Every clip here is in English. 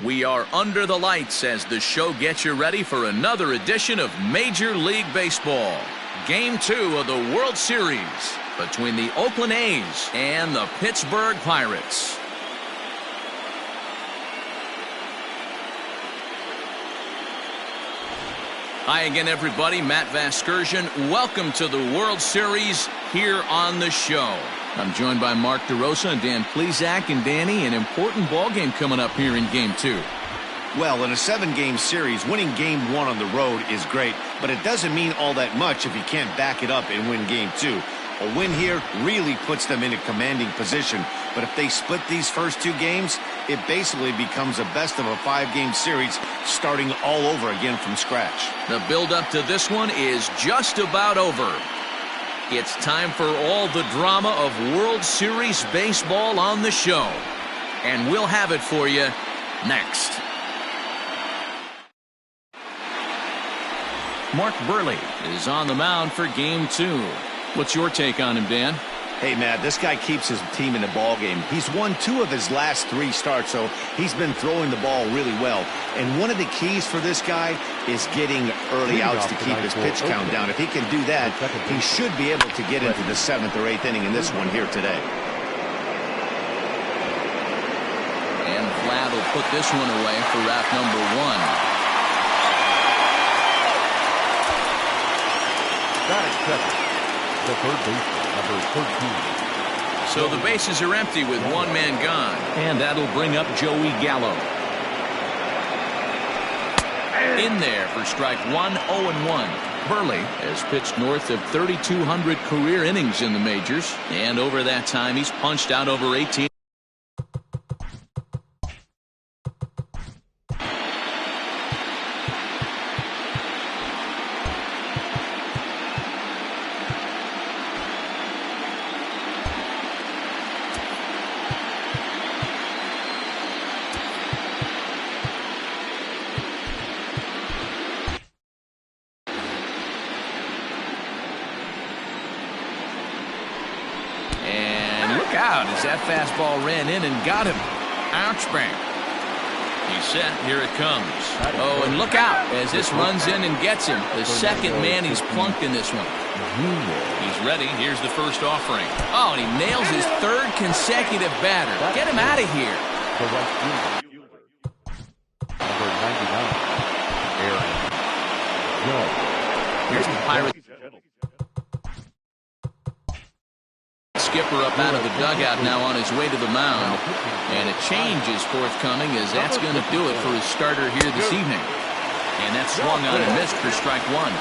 We are under the lights as the show gets you ready for another edition of Major League Baseball. Game 2 of the World Series between the Oakland A's and the Pittsburgh Pirates. Hi again, everybody. Matt Vasgersian. Welcome to the World Series here on the show. I'm joined by Mark DeRosa and Dan Plesac. And Danny, an important ball game coming up here in Game 2. Well, in a 7-game series, winning Game 1 on the road is great, but it doesn't mean all that much if you can't back it up and win Game 2. A win here really puts them in a commanding position, but if they split these first 2 games, it basically becomes a best of a 5-game series starting all over again from scratch. The build-up to this one is just about over. It's time for all the drama of World Series baseball on the show, and we'll have it for you next. Mark Buehrle is on the mound for Game 2. What's your take on him, Dan? Hey, Matt, this guy keeps his team in the ball game. He's won 2 of his last 3 starts, so he's been throwing the ball really well. And one of the keys for this guy is getting early outs to keep his pitch count down. If he can do that, he should be able to get into the 7th or 8th inning in this one here today. And Vlad will put this one away for wrap number 1. The third baseman, number 13. So the bases are empty with 1 man gone. And that'll bring up Joey Gallo. In there for strike 1, 0-1. Buehrle has pitched north of 3,200 career innings in the majors. And over that time, he's punched out over 18. Out as that fastball ran in and got him. Ouch, bang. He's set. Here it comes. Oh, and look out as this runs in and gets him. The second man he's plunked in this one. He's ready. Here's the first offering. Oh, and he nails his 3rd consecutive batter. Get him out of here. Number 99, Aaron. Here's the Pirates. Skipper up out of the dugout now on his way to the mound. And a change is forthcoming as that's going to do it for his starter here this evening. And that's swung on and missed for strike 1.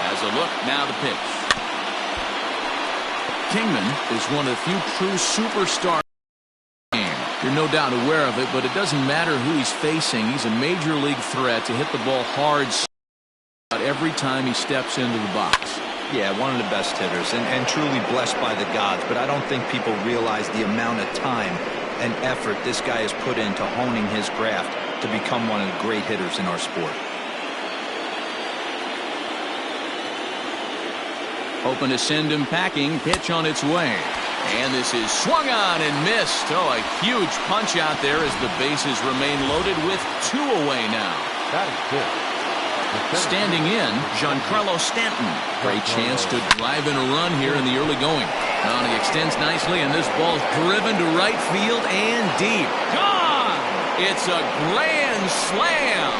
As a look, now the pitch. Kingman is one of the few true superstars. You're no doubt aware of it, but it doesn't matter who he's facing. He's a major league threat to hit the ball hard every time he steps into the box. Yeah, one of the best hitters and truly blessed by the gods, but I don't think people realize the amount of time and effort this guy has put into honing his craft to become one of the great hitters in our sport. Open to send him packing. Pitch on its way. And this is swung on and missed. Oh, a huge punch out there as the bases remain loaded with 2 away now. That is good. Standing in, Giancarlo Stanton. Great chance to drive in a run here in the early going. Oh, and he extends nicely, and this ball's driven to right field and deep. Gone! It's a grand slam.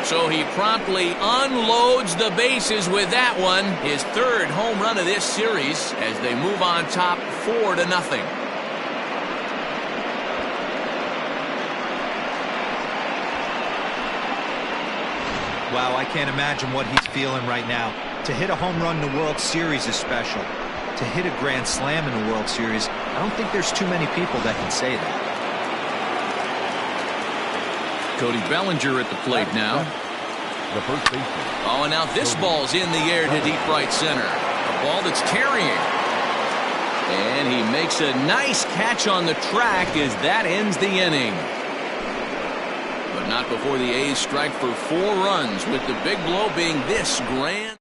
So he promptly unloads the bases with that one. His 3rd home run of this series as they move on top 4-0. Wow, I can't imagine what he's feeling right now. To hit a home run in the World Series is special. To hit a grand slam in the World Series, I don't think there's too many people that can say that. Cody Bellinger at the plate now. The first baseman. Oh, and now this ball's in the air to deep right center. A ball that's carrying. And he makes a nice catch on the track as that ends the inning. But Not before the A's strike for 4 runs, with the big blow being this grand.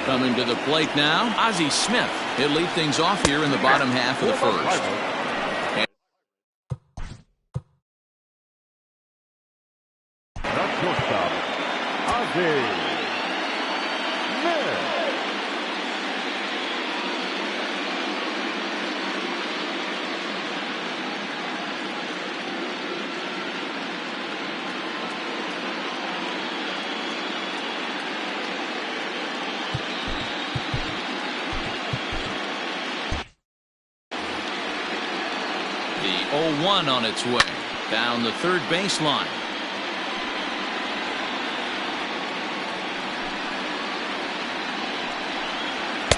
Coming to the plate now, Ozzie Smith. He'll lead things off here in the bottom half of the first. Shortstop, Ozzie Smith. The 0-1 on its way down the third baseline.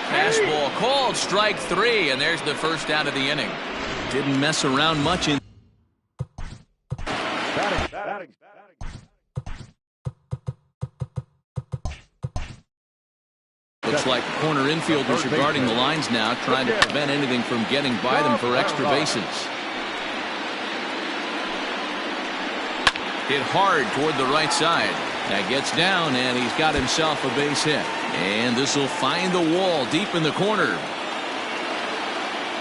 Fastball called, strike 3, and there's the first out of the inning. Didn't mess around much in. Looks like corner infielders are guarding the lines now, trying to prevent anything from getting by them for extra bases. Hit hard toward the right side. That gets down, and he's got himself a base hit. And this will find the wall deep in the corner.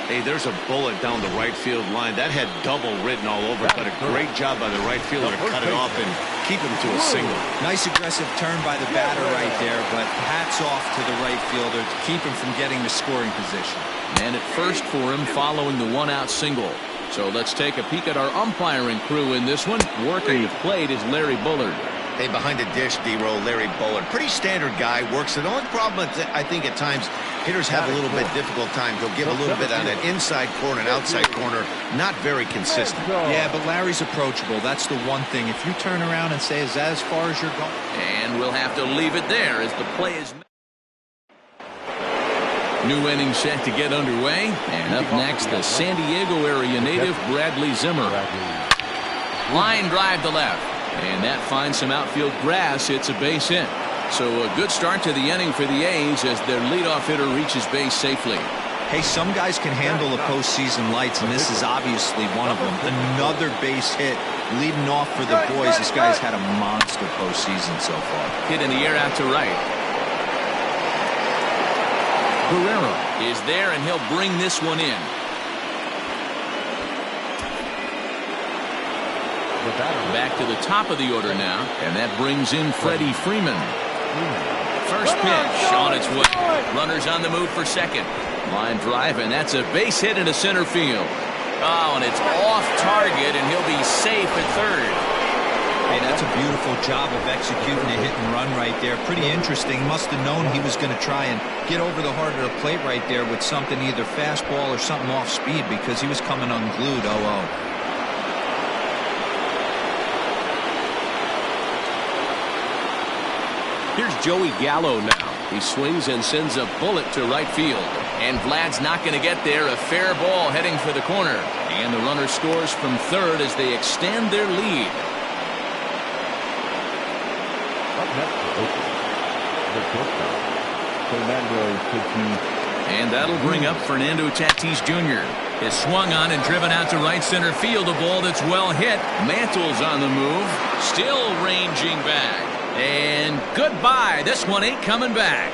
Hey, there's a bullet down the right field line. That had double written all over it, but a great job by the right fielder to cut it off and keep him to a single. Nice aggressive turn by the batter right there, but hats off to the right fielder to keep him from getting the scoring position. And at first for him following the 1-out single. So let's take a peek at our umpiring crew in this one. Working the plate is Larry Bullard. Hey, behind the dish, D-roll, Larry Bullard. Pretty standard guy, works it. The only problem is I think at times hitters have a little bit difficult time. He'll give a little bit on that inside corner and outside corner. Not very consistent. Yeah, but Larry's approachable. That's the one thing. If you turn around and say, is that as far as you're going? And we'll have to leave it there as the play is. New inning set to get underway. And up next, the San Diego area native Bradley Zimmer. Line drive to left. And that finds some outfield grass. It's a base hit. So a good start to the inning for the A's as their leadoff hitter reaches base safely. Hey, some guys can handle the postseason lights, and this is obviously one of them. Another base hit leading off for the boys. This guy's had a monster postseason so far. Hit in the air out to right. Guerrero is there, and he'll bring this one in. Back to the top of the order now, and that brings in Freddie Freeman. First pitch on its way. Runners on the move for second. Line drive, and that's a base hit into center field. Oh, and it's off target, and he'll be safe at third. Hey, that's a beautiful job of executing a hit and run right there. Pretty interesting. Must have known he was going to try and get over the heart of the plate right there with something, either fastball or something off speed, because he was coming unglued. 0-0. Here's Joey Gallo now. He swings and sends a bullet to right field. And Vlad's not going to get there. A fair ball heading for the corner. And the runner scores from third as they extend their lead. Up next for Oakland, the shortstop, Fernando Tatis. And that'll bring up Fernando Tatis Jr. Is swung on and driven out to right center field. A ball that's well hit. Mantle's on the move. Still ranging back. And goodbye. This one ain't coming back.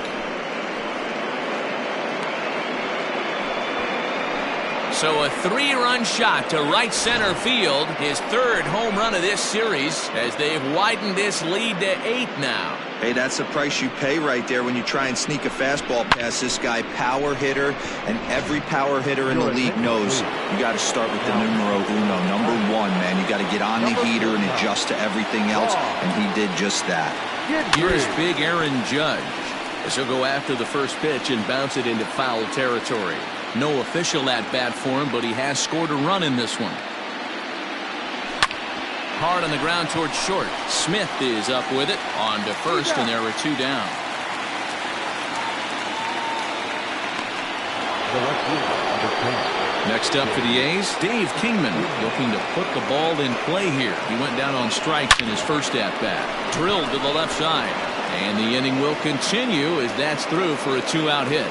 So a 3-run shot to right center field. His third home run of this series as they've widened this lead to 8 now. Hey, that's the price you pay right there when you try and sneak a fastball past this guy. Power hitter, and every power hitter in the league knows you got to start with the numero uno, number 1, man. You got to get on the heater and adjust to everything else, and he did just that. Here's big Aaron Judge as he'll go after the first pitch and bounce it into foul territory. No official at bat for him, but he has scored a run in this one. Hard on the ground towards short. Smith is up with it on to first, and there are 2 down. Next up for the A's, Dave Kingman looking to put the ball in play here. He went down on strikes in his first at-bat. Drilled to the left side. And the inning will continue as that's through for a 2-out hit.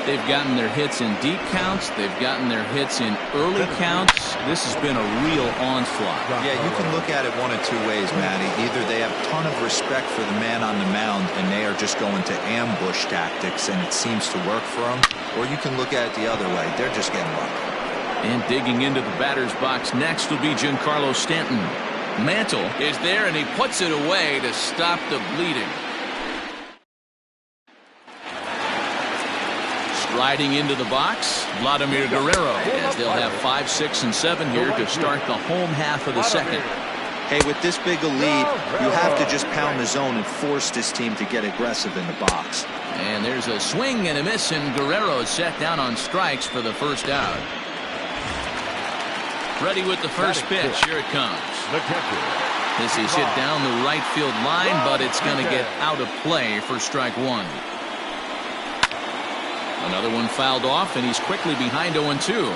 They've gotten their hits in deep counts. They've gotten their hits in early counts. This has been a real onslaught. Yeah, you can look at it one of two ways, Matty. Either they have a ton of respect for the man on the mound and they are just going to ambush tactics and it seems to work for them, or you can look at it the other way. They're just getting lucky. And digging into the batter's box next will be Giancarlo Stanton. Mantle is there and he puts it away to stop the bleeding. Riding into the box, Vladimir Guerrero, as they'll have 5, 6, and 7 here to start the home half of the second. Hey, with this big a lead, you have to just pound the zone and force this team to get aggressive in the box. And there's a swing and a miss, and Guerrero is set down on strikes for the first out. Ready with the first pitch. Here it comes. This is hit down the right field line, but it's going to get out of play for strike one. Another one fouled off, and he's quickly behind 0-2.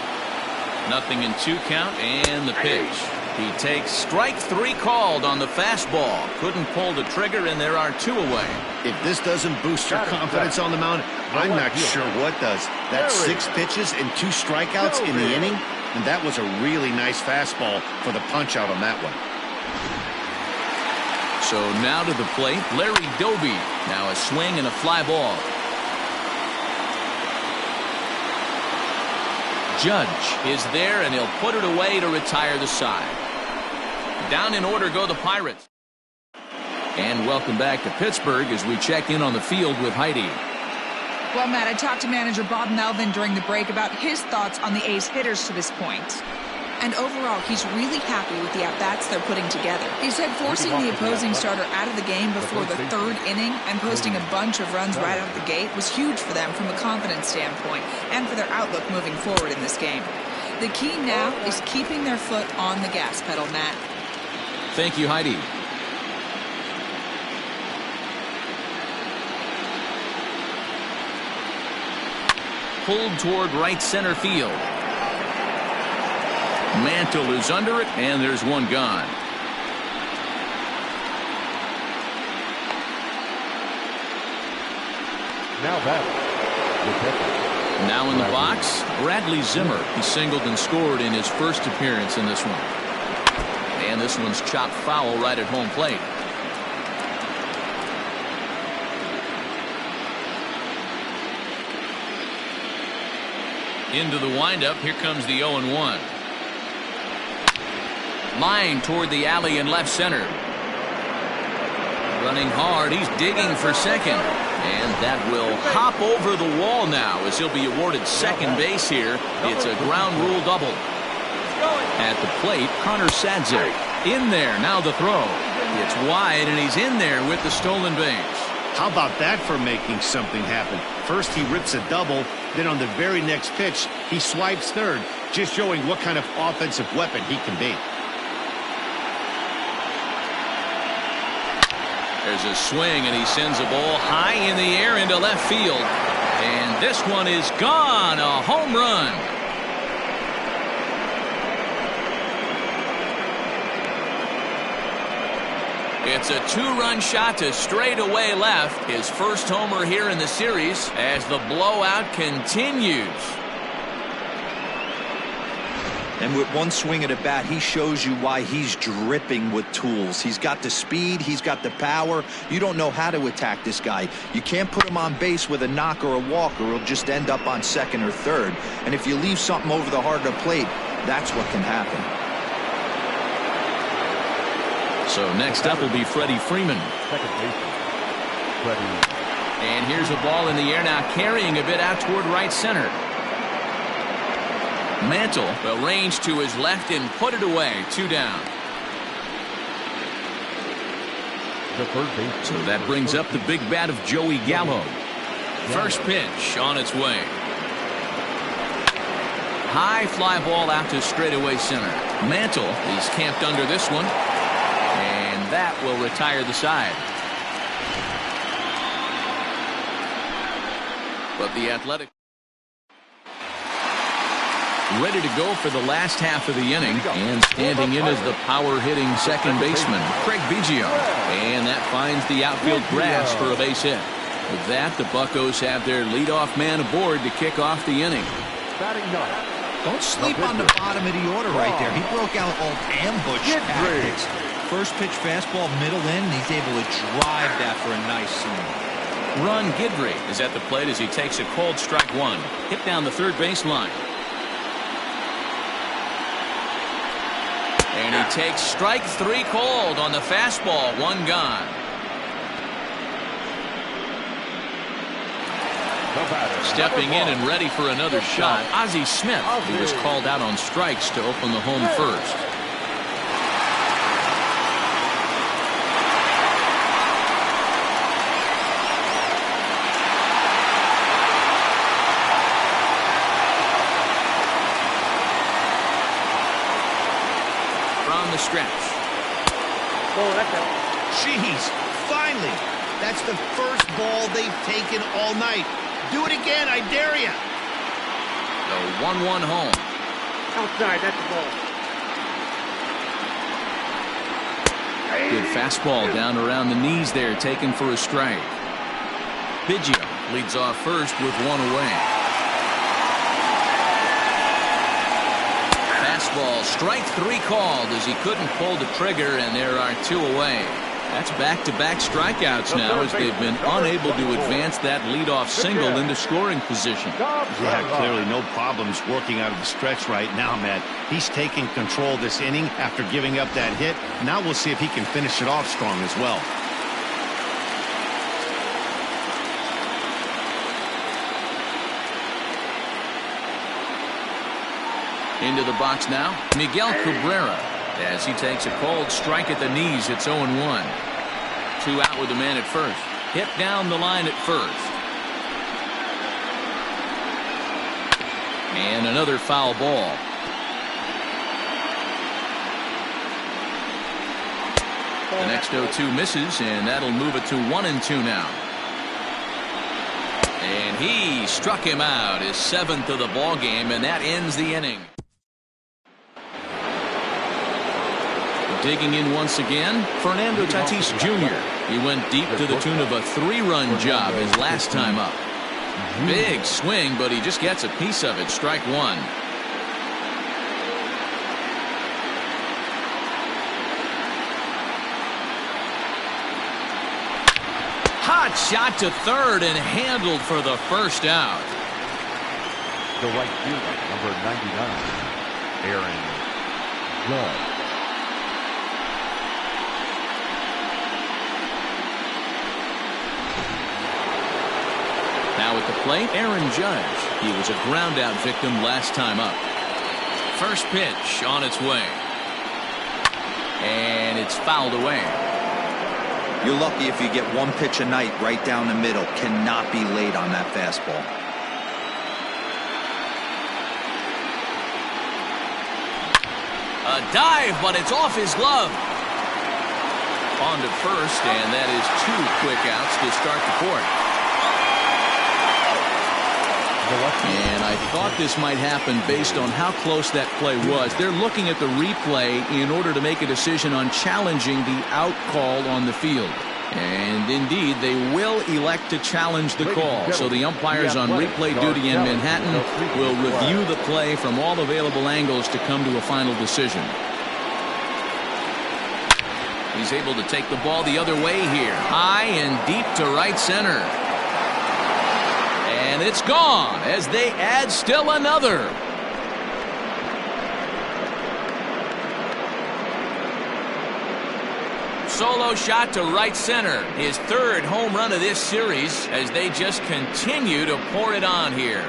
Nothing in 2 count, and the pitch. He takes strike 3 called on the fastball. Couldn't pull the trigger, and there are 2 away. If this doesn't boost your confidence on the mound, I'm not sure what does. That's 6 pitches and 2 strikeouts in the inning, and that was a really nice fastball for the punch out on that one. So now to the plate, Larry Doby. Now a swing and a fly ball. Judge is there, and he'll put it away to retire the side. Down in order go the Pirates. And welcome back to Pittsburgh as we check in on the field with Heidi. Well, Matt, I talked to manager Bob Melvin during the break about his thoughts on the A's hitters to this point. And overall, he's really happy with the at-bats they're putting together. He said forcing the opposing starter out of the game before the 3rd inning and posting a bunch of runs right out of the gate was huge for them from a confidence standpoint and for their outlook moving forward in this game. The key now is keeping their foot on the gas pedal, Matt. Thank you, Heidi. Pulled toward right center field. Mantle is under it, and there's one gone. Now in the box, Bradley Zimmer. He singled and scored in his first appearance in this one. And this one's chopped foul right at home plate. Into the windup, here comes the 0-1. Line toward the alley in left center. Running hard, he's digging for second. And that will hop over the wall now as he'll be awarded second base here. It's a ground rule double. At the plate, Connor Sadzik. In there, now the throw. It's wide, and he's in there with the stolen base. How about that for making something happen? First he rips a double, then on the very next pitch, he swipes third, just showing what kind of offensive weapon he can be. There's a swing, and he sends a ball high in the air into left field. And this one is gone, a home run. It's a 2-run shot to straightaway left. His first homer here in the series as the blowout continues. And with one swing at a bat, he shows you why he's dripping with tools. He's got the speed, he's got the power. You don't know how to attack this guy. You can't put him on base with a knock or a walk, or he'll just end up on second or third. And if you leave something over the heart of the plate, that's what can happen. So next up will be Freddie Freeman. And here's a ball in the air now, carrying a bit out toward right center. Mantle will range to his left and put it away. 2 down. So that brings up the big bat of Joey Gallo. First pitch on its way. High fly ball out to straightaway center. Mantle is camped under this one. And that will retire the side. But the Athletic ready to go for the last half of the inning, and standing in is the power-hitting second baseman, Craig Biggio. And that finds the outfield grass for a base hit. With that, the Buccos have their leadoff man aboard to kick off the inning. Batting ninth. Don't sleep on the bottom of the order right there. He broke out old ambush tactics. First pitch fastball middle in, and he's able to drive that for a nice swing. Ron Guidry is at the plate as he takes a cold strike one. Hit down the third baseline. And he takes strike three cold on the fastball. One gone. Stepping in and ready for another shot, Ozzie Smith, who was called out on strikes to open the home first. From the stretch. Jeez, finally. That's the first ball they've taken all night. Do it again, I dare you. The 1-1 home. Outside, that's the ball. Good fastball down around the knees there, taken for a strike. Biggio leads off first with one away. Fastball, strike three called as he couldn't pull the trigger, and there are two away. That's back-to-back strikeouts now as they've been unable to advance that leadoff single into scoring position. Yeah, clearly no problems working out of the stretch right now, Matt. He's taking control this inning after giving up that hit. Now we'll see if he can finish it off strong as well. Into the box now, Miguel Cabrera. As he takes a cold strike at the knees, it's 0-1. Two out with the man at first. Hit down the line at first. And another foul ball. The next 0-2 misses, and that'll move it to 1-2 now. And he struck him out, his seventh of the ball game, and that ends the inning. Digging in once again, Fernando Tatis Jr. He went deep to the tune of a three-run job his last time up. Big swing, but he just gets a piece of it. Strike one. Hot shot to third and handled for the first out. The right fielder, number 99, Aaron Judge. Now at the plate, Aaron Judge. He was a ground-out victim last time up. First pitch on its way. And it's fouled away. You're lucky if you get one pitch a night right down the middle. Cannot be late on that fastball. A dive, but it's off his glove. On to first, and that is two quick outs to start the fourth. And I thought this might happen based on how close that play was. They're looking at the replay in order to make a decision on challenging the out call on the field. And indeed, they will elect to challenge the call. So the umpires on replay duty in Manhattan will review the play from all available angles to come to a final decision. He's able to take the ball the other way here. High and deep to right center. And it's gone as they add still another. Solo shot to right center. His third home run of this series as they just continue to pour it on here.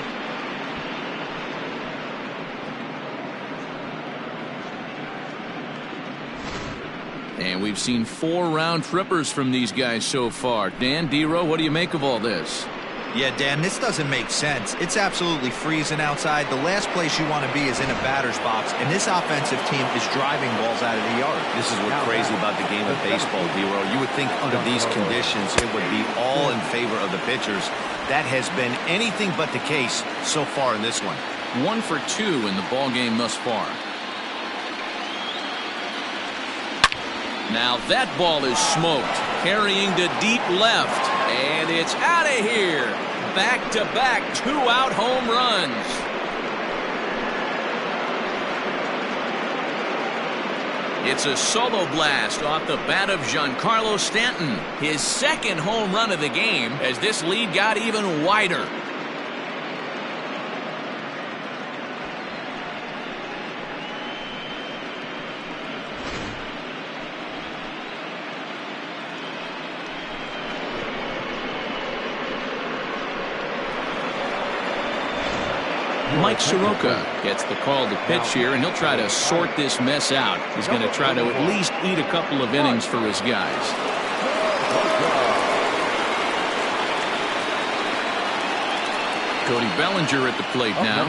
And we've seen 4 round trippers from these guys so far. Dan, D-Row, what do you make of all this? Yeah, Dan, this doesn't make sense. It's absolutely freezing outside. The last place you want to be is in a batter's box, and this offensive team is driving balls out of the yard. This is what's crazy about the game of baseball, D-Row. You would think under these conditions it would be all in favor of the pitchers. That has been anything but the case so far in this one. 1 for 2 in the ball game thus far. Now that ball is smoked, carrying to deep left, And it's out of here. Back-to-back two-out home runs. It's a solo blast off the bat of Giancarlo Stanton. His second home run of the game as this lead got even wider. Mike Soroka gets the call to pitch here, and he'll try to sort this mess out. He's going to try to at least eat a couple of innings for his guys. Cody Bellinger at the plate now.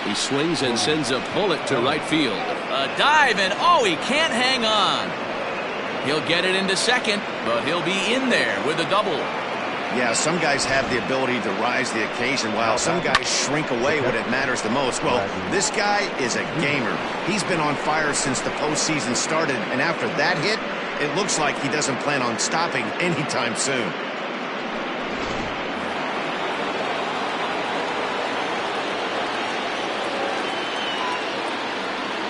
He swings and sends a bullet to right field. A dive, and oh, he can't hang on. He'll get it into second, but he'll be in there with a double. Yeah, some guys have the ability to rise to the occasion while some guys shrink away when it matters the most. Well, this guy is a gamer. He's been on fire since the postseason started, and after that hit, it looks like he doesn't plan on stopping anytime soon.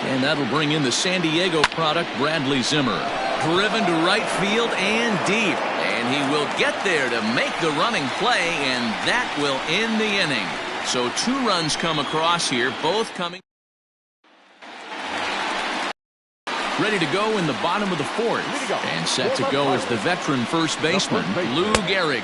And that'll bring in the San Diego product, Bradley Zimmer. Driven to right field and deep. And he will get there to make the running play, and that will end the inning. So 2 runs come across here, both coming. Ready to go in the bottom of the 4th. And set to go is the veteran first baseman, Lou Gehrig.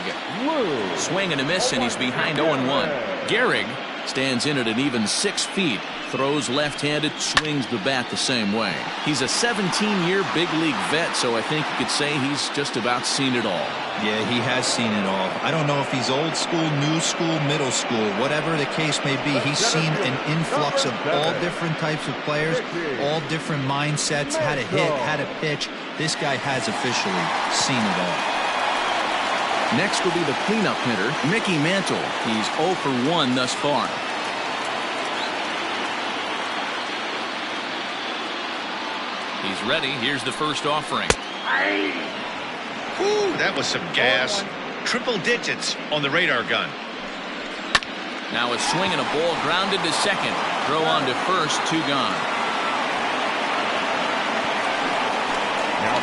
Swing and a miss, and he's behind 0-1. Gehrig stands in at an even 6 feet. Throws left-handed, swings the bat the same way. He's a 17-year big league vet, so I think you could say he's just about seen it all. Yeah, he has seen it all. I don't know if he's old school, new school, middle school, whatever the case may be. He's seen an influx of all different types of players, all different mindsets, how to hit, how to pitch. This guy has officially seen it all. Next will be the cleanup hitter, Mickey Mantle. He's 0 for 1 thus far. He's ready. Here's the first offering. Whew, that was some gas. Triple digits on the radar gun. Now a swing and a ball grounded to second. Throw on to first, 2 gone.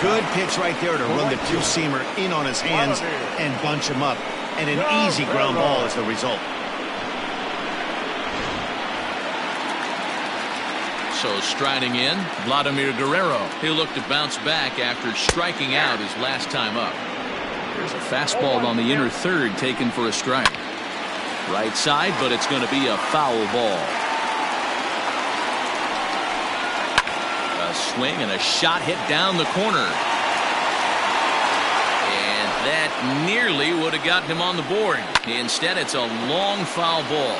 Good pitch right there to run the two-seamer in on his hands and bunch him up. And an easy ground ball is the result. So striding in, Vladimir Guerrero. He'll look to bounce back after striking out his last time up. There's a fastball on the inner third taken for a strike. Right side, but it's going to be a foul ball. A swing and a shot hit down the corner. And that nearly would have gotten him on the board. Instead, it's a long foul ball.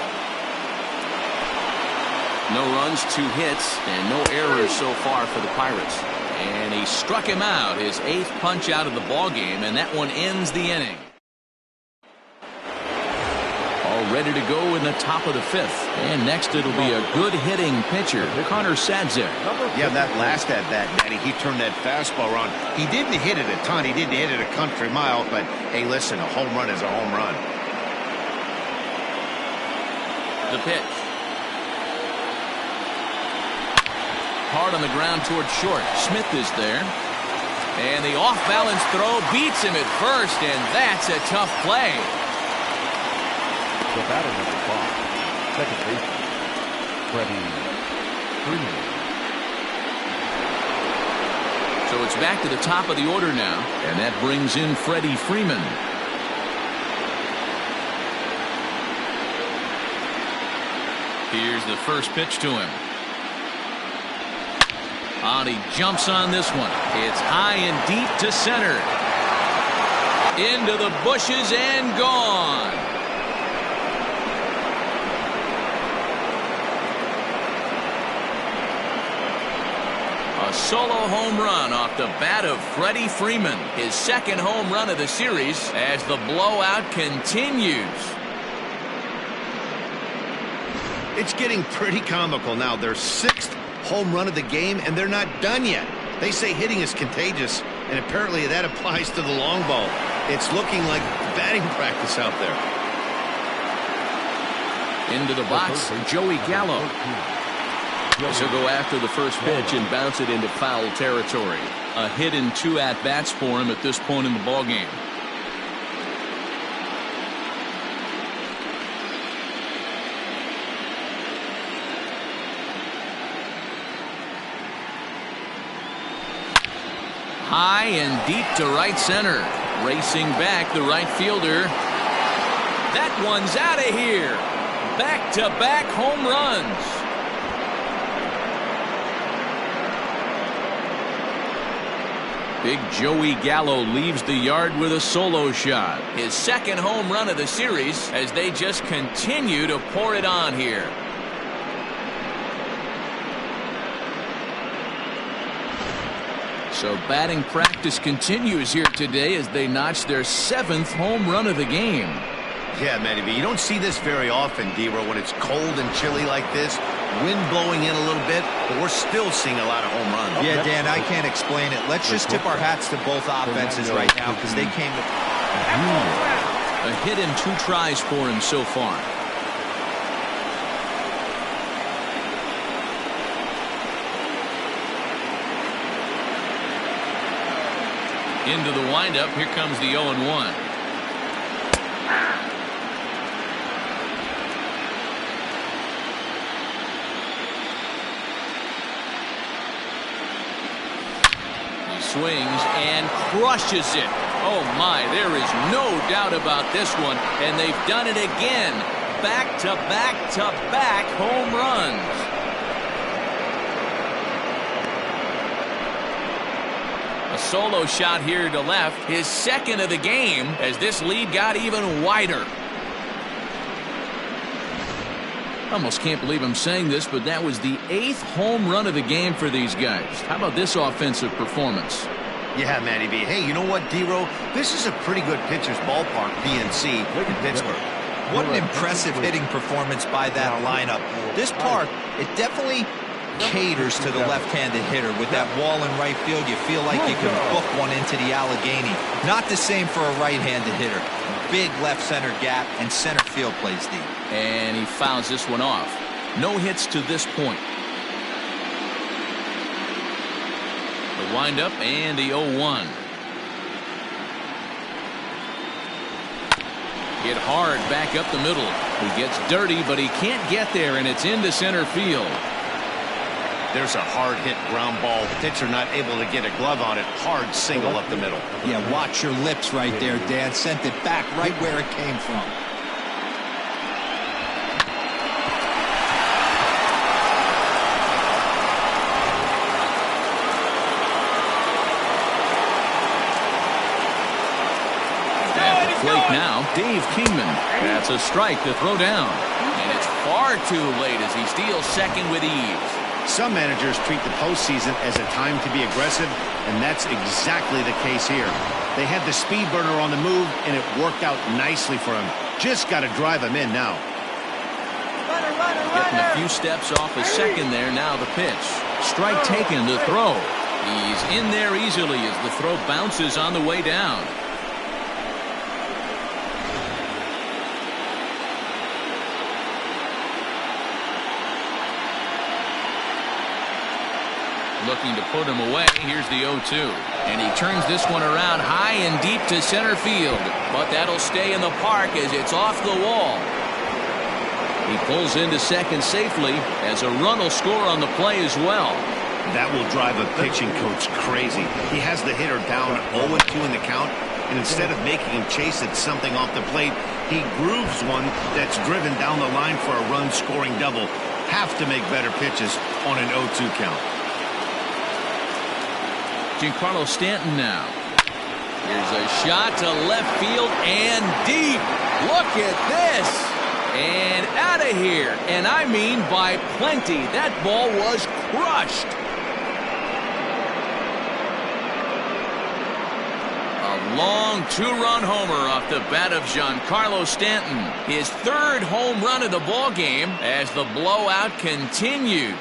No runs, 2 hits, and no errors so far for the Pirates. And he struck him out, his 8th punch out of the ballgame, and that one ends the inning. All ready to go in the top of the 5th. And next it'll be a good hitting pitcher, Connor Sadzeck. Yeah, that last at-bat, Danny, he turned that fastball around. He didn't hit it a ton. He didn't hit it a country mile, but hey, listen, a home run is a home run. The pitch. Hard on the ground toward short. Smith is there. And the off-balance throw beats him at first, and that's a tough play. The batter number 5, second baseman, Freddie Freeman. So it's back to the top of the order now, and that brings in Freddie Freeman. Here's the first pitch to him. And he jumps on this one. It's high and deep to center. Into the bushes and gone. A solo home run off the bat of Freddie Freeman. His second home run of the series as the blowout continues. It's getting pretty comical now. Their 6th home run of the game, and they're not done yet. They say hitting is contagious, and apparently that applies to the long ball. It's looking like batting practice out there. Into the box, Joey Gallo. He'll go after the first pitch and bounce it into foul territory. A hit and 2 at-bats for him at this point in the ballgame. High and deep to right center. Racing back the right fielder. That one's out of here. Back-to-back home runs. Big Joey Gallo leaves the yard with a solo shot. His second home run of the series as they just continue to pour it on here. So batting practice continues here today as they notch their 7th home run of the game. Yeah, Matty B, you don't see this very often, D-Ro, when it's cold and chilly like this. Wind blowing in a little bit, but we're still seeing a lot of home runs. Yeah, Dan, I can't explain it. Let's just tip our hats to both offenses right now because they came to... A hit and 2 tries for him so far. Into the windup. Here comes the 0-1. He swings and crushes it. Oh my, there is no doubt about this one, and they've done it again. Back-to-back-to-back home runs. A solo shot here to left, his second of the game, as this lead got even wider. Almost can't believe I'm saying this, but that was the 8th home run of the game for these guys. How about this offensive performance? Yeah, Matty B. Hey, you know what, D-Ro? This is a pretty good pitcher's ballpark, PNC, in Pittsburgh. What an impressive hitting performance by that lineup. This park, it definitely caters to the left-handed hitter. With that wall in right field, you feel like you can book one into the Allegheny. Not the same for a right-handed hitter. Big left center gap, and center field plays deep. And he fouls this one off. No hits to this point. The windup and the 0-1. Hit hard back up the middle. He gets dirty, but he can't get there, and it's into center field. There's a hard hit ground ball. Pitcher not able to get a glove on it. Hard single up the middle. Yeah, watch your lips right there, Dan. Sent it back right where it came from. At the plate now, Dave Kingman. That's a strike to throw down. And it's far too late as he steals second with ease. Some managers treat the postseason as a time to be aggressive, and that's exactly the case here. They had the speed burner on the move, and it worked out nicely for him. Just got to drive him in now. Getting a few steps off a second there. Now the pitch. Strike taken to throw. He's in there easily as the throw bounces on the way down. Looking to put him away. Here's the 0-2. And he turns this one around high and deep to center field. But that'll stay in the park as it's off the wall. He pulls into second safely as a run will score on the play as well. That will drive a pitching coach crazy. He has the hitter down 0-2 in the count, and instead of making him chase at something off the plate, he grooves one that's driven down the line for a run-scoring double. Have to make better pitches on an 0-2 count. Giancarlo Stanton now. Here's a shot to left field and deep. Look at this. And out of here. And I mean by plenty. That ball was crushed. A long 2-run homer off the bat of Giancarlo Stanton. His 3rd home run of the ball game as the blowout continues.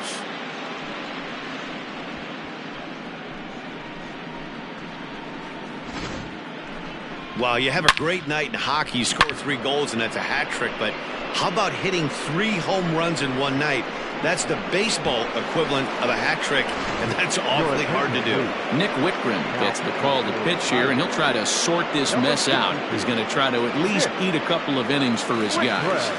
Well, you have a great night in hockey. You score 3 goals, and that's a hat trick. But how about hitting 3 home runs in one night? That's the baseball equivalent of a hat trick, and that's awfully hard to do. Nick Whitgren gets the call to pitch here, and he'll try to sort this mess out. He's going to try to at least eat a couple of innings for his guys.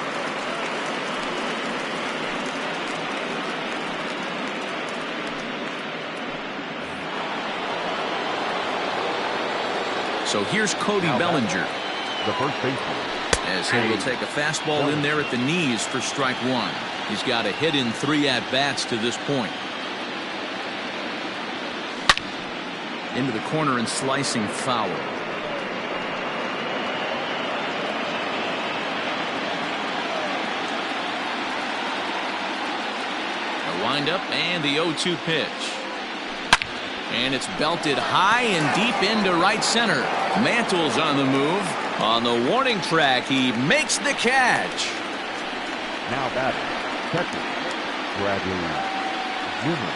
So here's Cody Bellinger. The first baseman. As he will take a fastball in there at the knees for strike 1. He's got a hit in 3 at-bats to this point. Into the corner and slicing foul. The windup and the 0-2 pitch. And it's belted high and deep into right center. Mantle's on the move. On the warning track, he makes the catch. Now batting, catcher, Bradley Zimmer.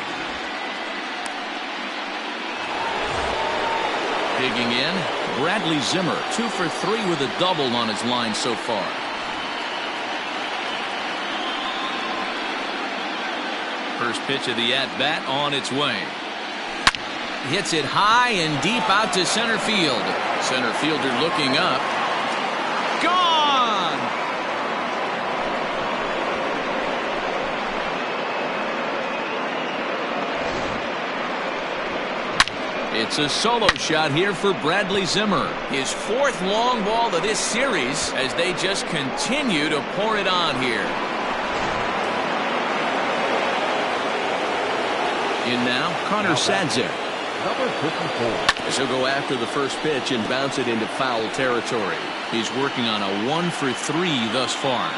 Digging in, Bradley Zimmer, 2 for 3 with a double on his line so far. First pitch of the at-bat on its way. Hits it high and deep out to center field. Center fielder looking up. Gone! It's a solo shot here for Bradley Zimmer. His 4th long ball of this series as they just continue to pour it on here. In now, Connor Sadzik. Number 54. As he'll go after the first pitch and bounce it into foul territory. He's working on a 1 for 3 thus far.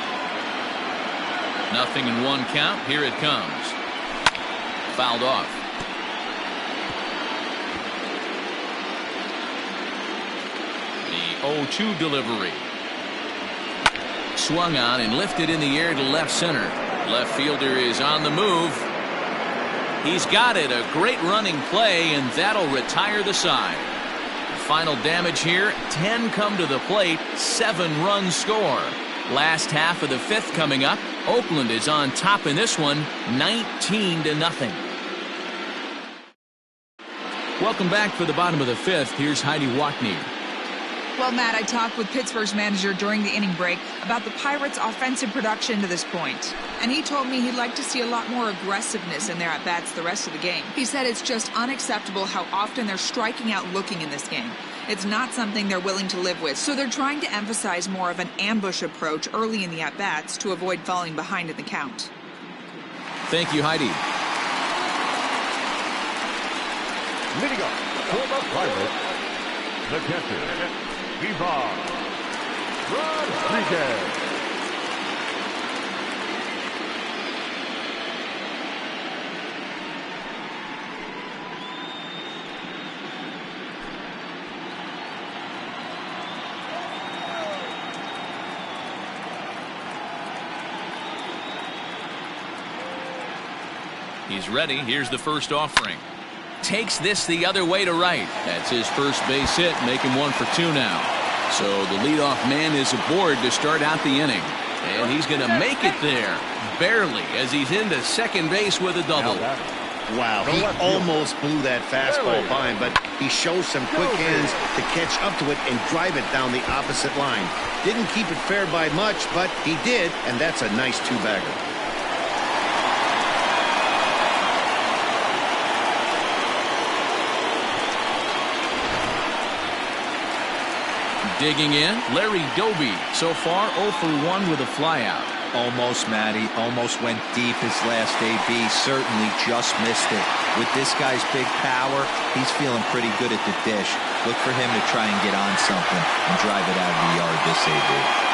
Nothing in 1 count. Here it comes. Fouled off. The 0-2 delivery. Swung on and lifted in the air to left center. Left fielder is on the move. He's got it. A great running play, and that'll retire the side. Final damage here. 10 come to the plate. 7 runs score. Last half of the 5th coming up. Oakland is on top in this one, 19-0. Welcome back for the bottom of the 5th. Here's Heidi Watney. Well, Matt, I talked with Pittsburgh's manager during the inning break about the Pirates' offensive production to this point. And he told me he'd like to see a lot more aggressiveness in their at-bats the rest of the game. He said it's just unacceptable how often they're striking out looking in this game. It's not something they're willing to live with, so they're trying to emphasize more of an ambush approach early in the at-bats to avoid falling behind in the count. Thank you, Heidi. Leading up for the Pirates, the catcher, Ivan Rodriguez. He's ready. Here's the first offering. Takes this the other way to right. That's his first base hit, making 1 for 2 now. So the leadoff man is aboard to start out the inning. And he's going to make it there, barely, as he's into second base with a double. Wow, he almost blew that fastball by him, but he shows some quick hands to catch up to it and drive it down the opposite line. Didn't keep it fair by much, but he did, and that's a nice 2-bagger. Digging in, Larry Doby. So far, 0 for 1 with a flyout. Almost, Matty. Almost went deep his last AB. Certainly just missed it. With this guy's big power, he's feeling pretty good at the dish. Look for him to try and get on something and drive it out of the yard this AB.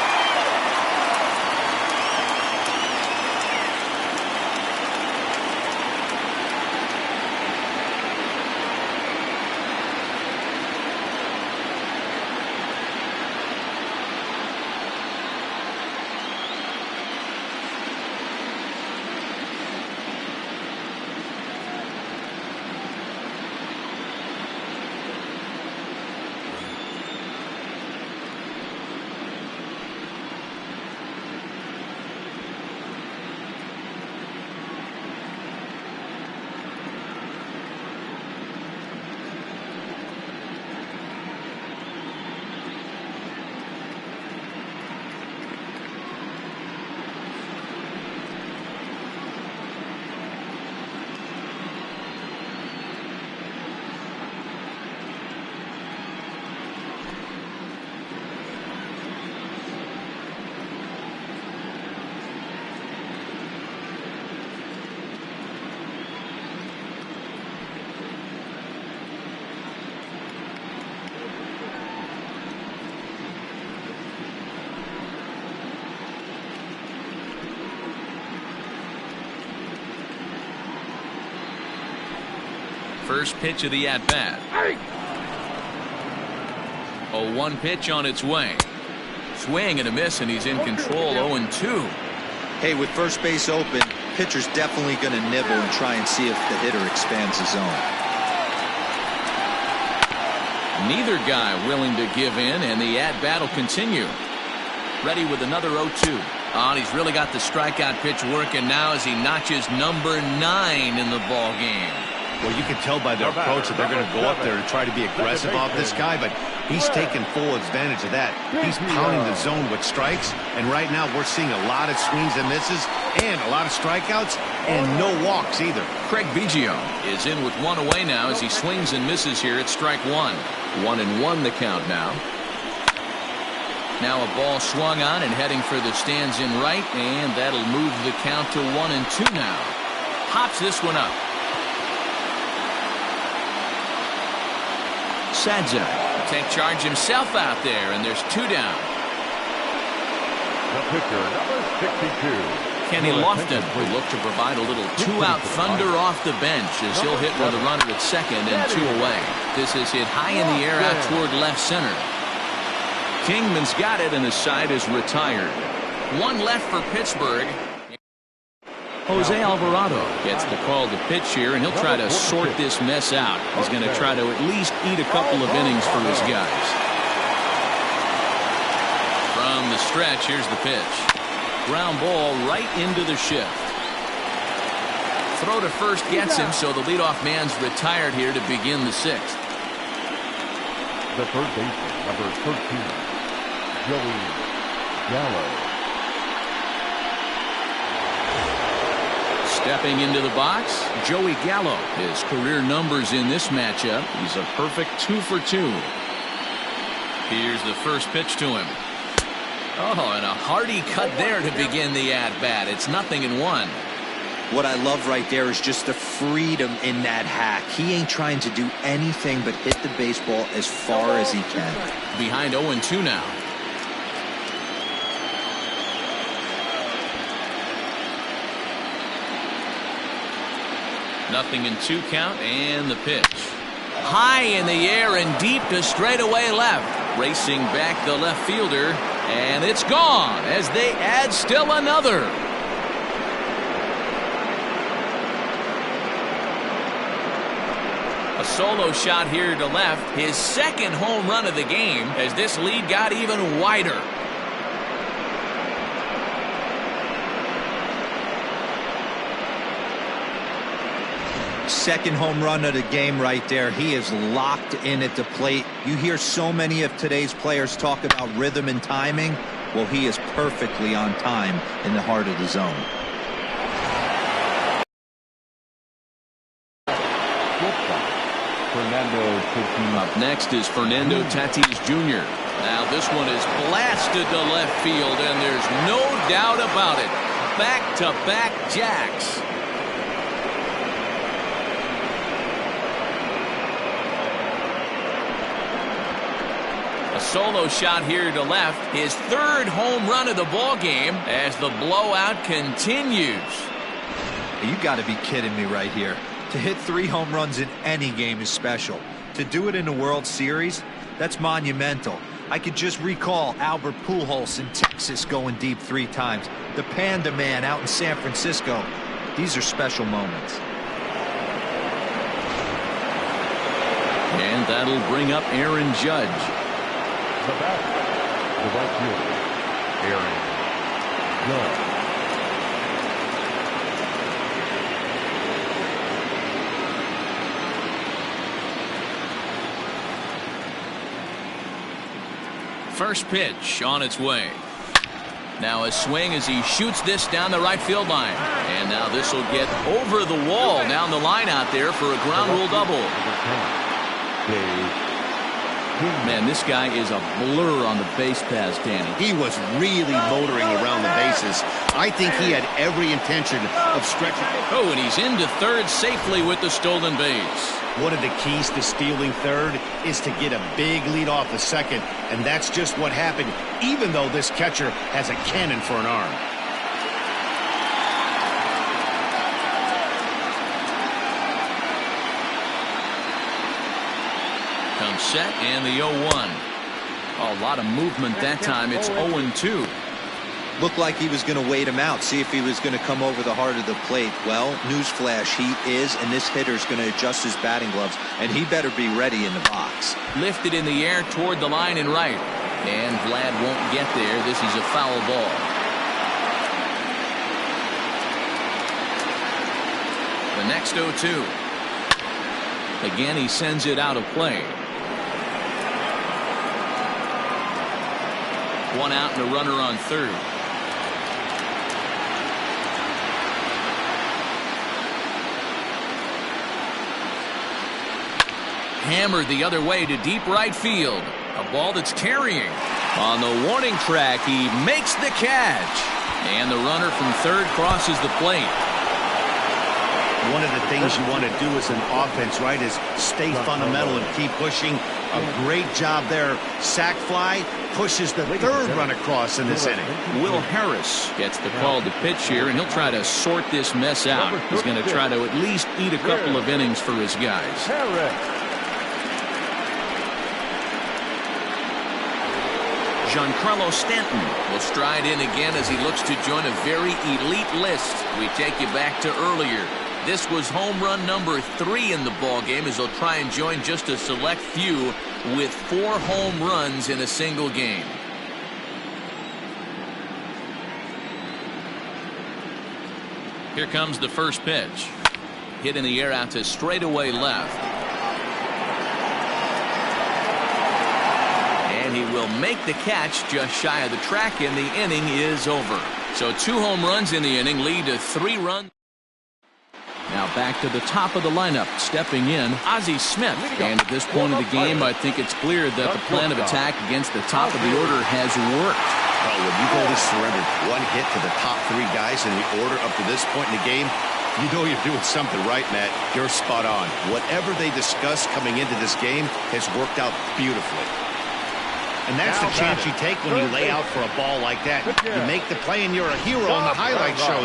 First pitch of the at-bat. A 1 pitch on its way. Swing and a miss, and he's in control. 0-2. Hey, with first base open, pitcher's definitely going to nibble and try and see if the hitter expands the zone. Neither guy willing to give in, and the at-bat will continue. Ready with another 0-2. And he's really got the strikeout pitch working now as he notches number 9 in the ball game. Well, you can tell by their approach that they're going to go up there and try to be aggressive off this guy, but he's taking full advantage of that. He's pounding the zone with strikes, and right now we're seeing a lot of swings and misses and a lot of strikeouts and no walks either. Craig Biggio is in with 1 away now as he swings and misses here at strike 1. 1-1 the count now. Now a ball swung on and heading for the stands in right, and that'll move the count to 1-2 now. Hops this one up. Sadza will take charge himself out there, and there's 2 down. The pitcher, number 62. Kenny Lofton will look to provide a little 2-out thunder off the bench as he'll hit with a runner at second and 2 away. This is hit high in the air out toward left center. Kingman's got it, and his side is retired. 1 left for Pittsburgh. Jose Alvarado gets the call to pitch here, and he'll try to sort this mess out. He's going to try to at least eat a couple of innings for his guys. From the stretch, here's the pitch. Ground ball right into the shift. Throw to first gets him, so the leadoff man's retired here to begin the 6th. The third baseman, number 13, Joey Gallo. Stepping into the box, Joey Gallo. His career numbers in this matchup, he's a perfect 2 for 2. Here's the first pitch to him. Oh, and a hearty cut there to begin the at-bat. It's 0-1. What I love right there is just the freedom in that hack. He ain't trying to do anything but hit the baseball as far as he can. Behind 0-2 now. Nothing in 2 count, and the pitch. High in the air and deep to straightaway left. Racing back the left fielder, and it's gone as they add still another. A solo shot here to left, his 2nd home run of the game as this lead got even wider. Second home run of the game right there. He is locked in at the plate. You hear so many of today's players talk about rhythm and timing. Well, he is perfectly on time in the heart of the zone. Up next is Fernando Tatis Jr. Now this one is blasted to left field, and there's no doubt about it. Back-to-back jacks. A solo shot here to left, his 3rd home run of the ball game as the blowout continues. You got to be kidding me right here. To hit 3 home runs in any game is special. To do it in the World Series, that's monumental. I could just recall Albert Pujols in Texas going deep 3 times. The Panda Man out in San Francisco. These are special moments. And that'll bring up Aaron Judge. The batter, the right fielder, Aaron Judge. First pitch on its way. Now a swing as he shoots this down the right field line. And now this will get over the wall down the line out there for a ground rule double. Man, this guy is a blur on the base paths, Danny. He was really motoring around the bases. I think he had every intention of stretching. Oh, and he's into third safely with the stolen base. One of the keys to stealing third is to get a big lead off the second, and that's just what happened, even though this catcher has a cannon for an arm. Set and the 0-1. A lot of movement that time. It's 0-2. Looked like he was going to wait him out, see if he was going to come over the heart of the plate. Well, newsflash, he is, and this hitter's going to adjust his batting gloves, and he better be ready in the box. Lifted in the air toward the line and right. And Vlad won't get there. This is a foul ball. The next 0-2. Again, he sends it out of play. One out and a runner on third. Hammered the other way to deep right field. A ball that's carrying. On the warning track, he makes the catch. And the runner from third crosses the plate. One of the things you want to do as an offense, right, is stay fundamental and keep pushing. A great job there. Sac fly pushes the third run across in this inning. Will Harris gets the call to pitch here, and he'll try to sort this mess out. He's going to try to at least eat a couple of innings for his guys. Giancarlo Stanton will stride in again as he looks to join a very elite list. We take you back to earlier. This was home run number 3 in the ball game as he'll try and join just a select few with 4 home runs in a single game. Here comes the first pitch. Hit in the air out to straightaway left. And he will make the catch just shy of the track, and the inning is over. So 2 home runs in the inning lead to 3 runs. Now back to the top of the lineup, stepping in, Ozzie Smith. And at this point of the game, I think it's clear that the plan of attack against the top of the order has worked. Well, when you've only surrendered 1 hit to the top 3 guys in the order up to this point in the game, you know you're doing something right, Matt. You're spot on. Whatever they discussed coming into this game has worked out beautifully. And that's the chance you take when you lay out for a ball like that. You make the play and you're a hero on the highlight show.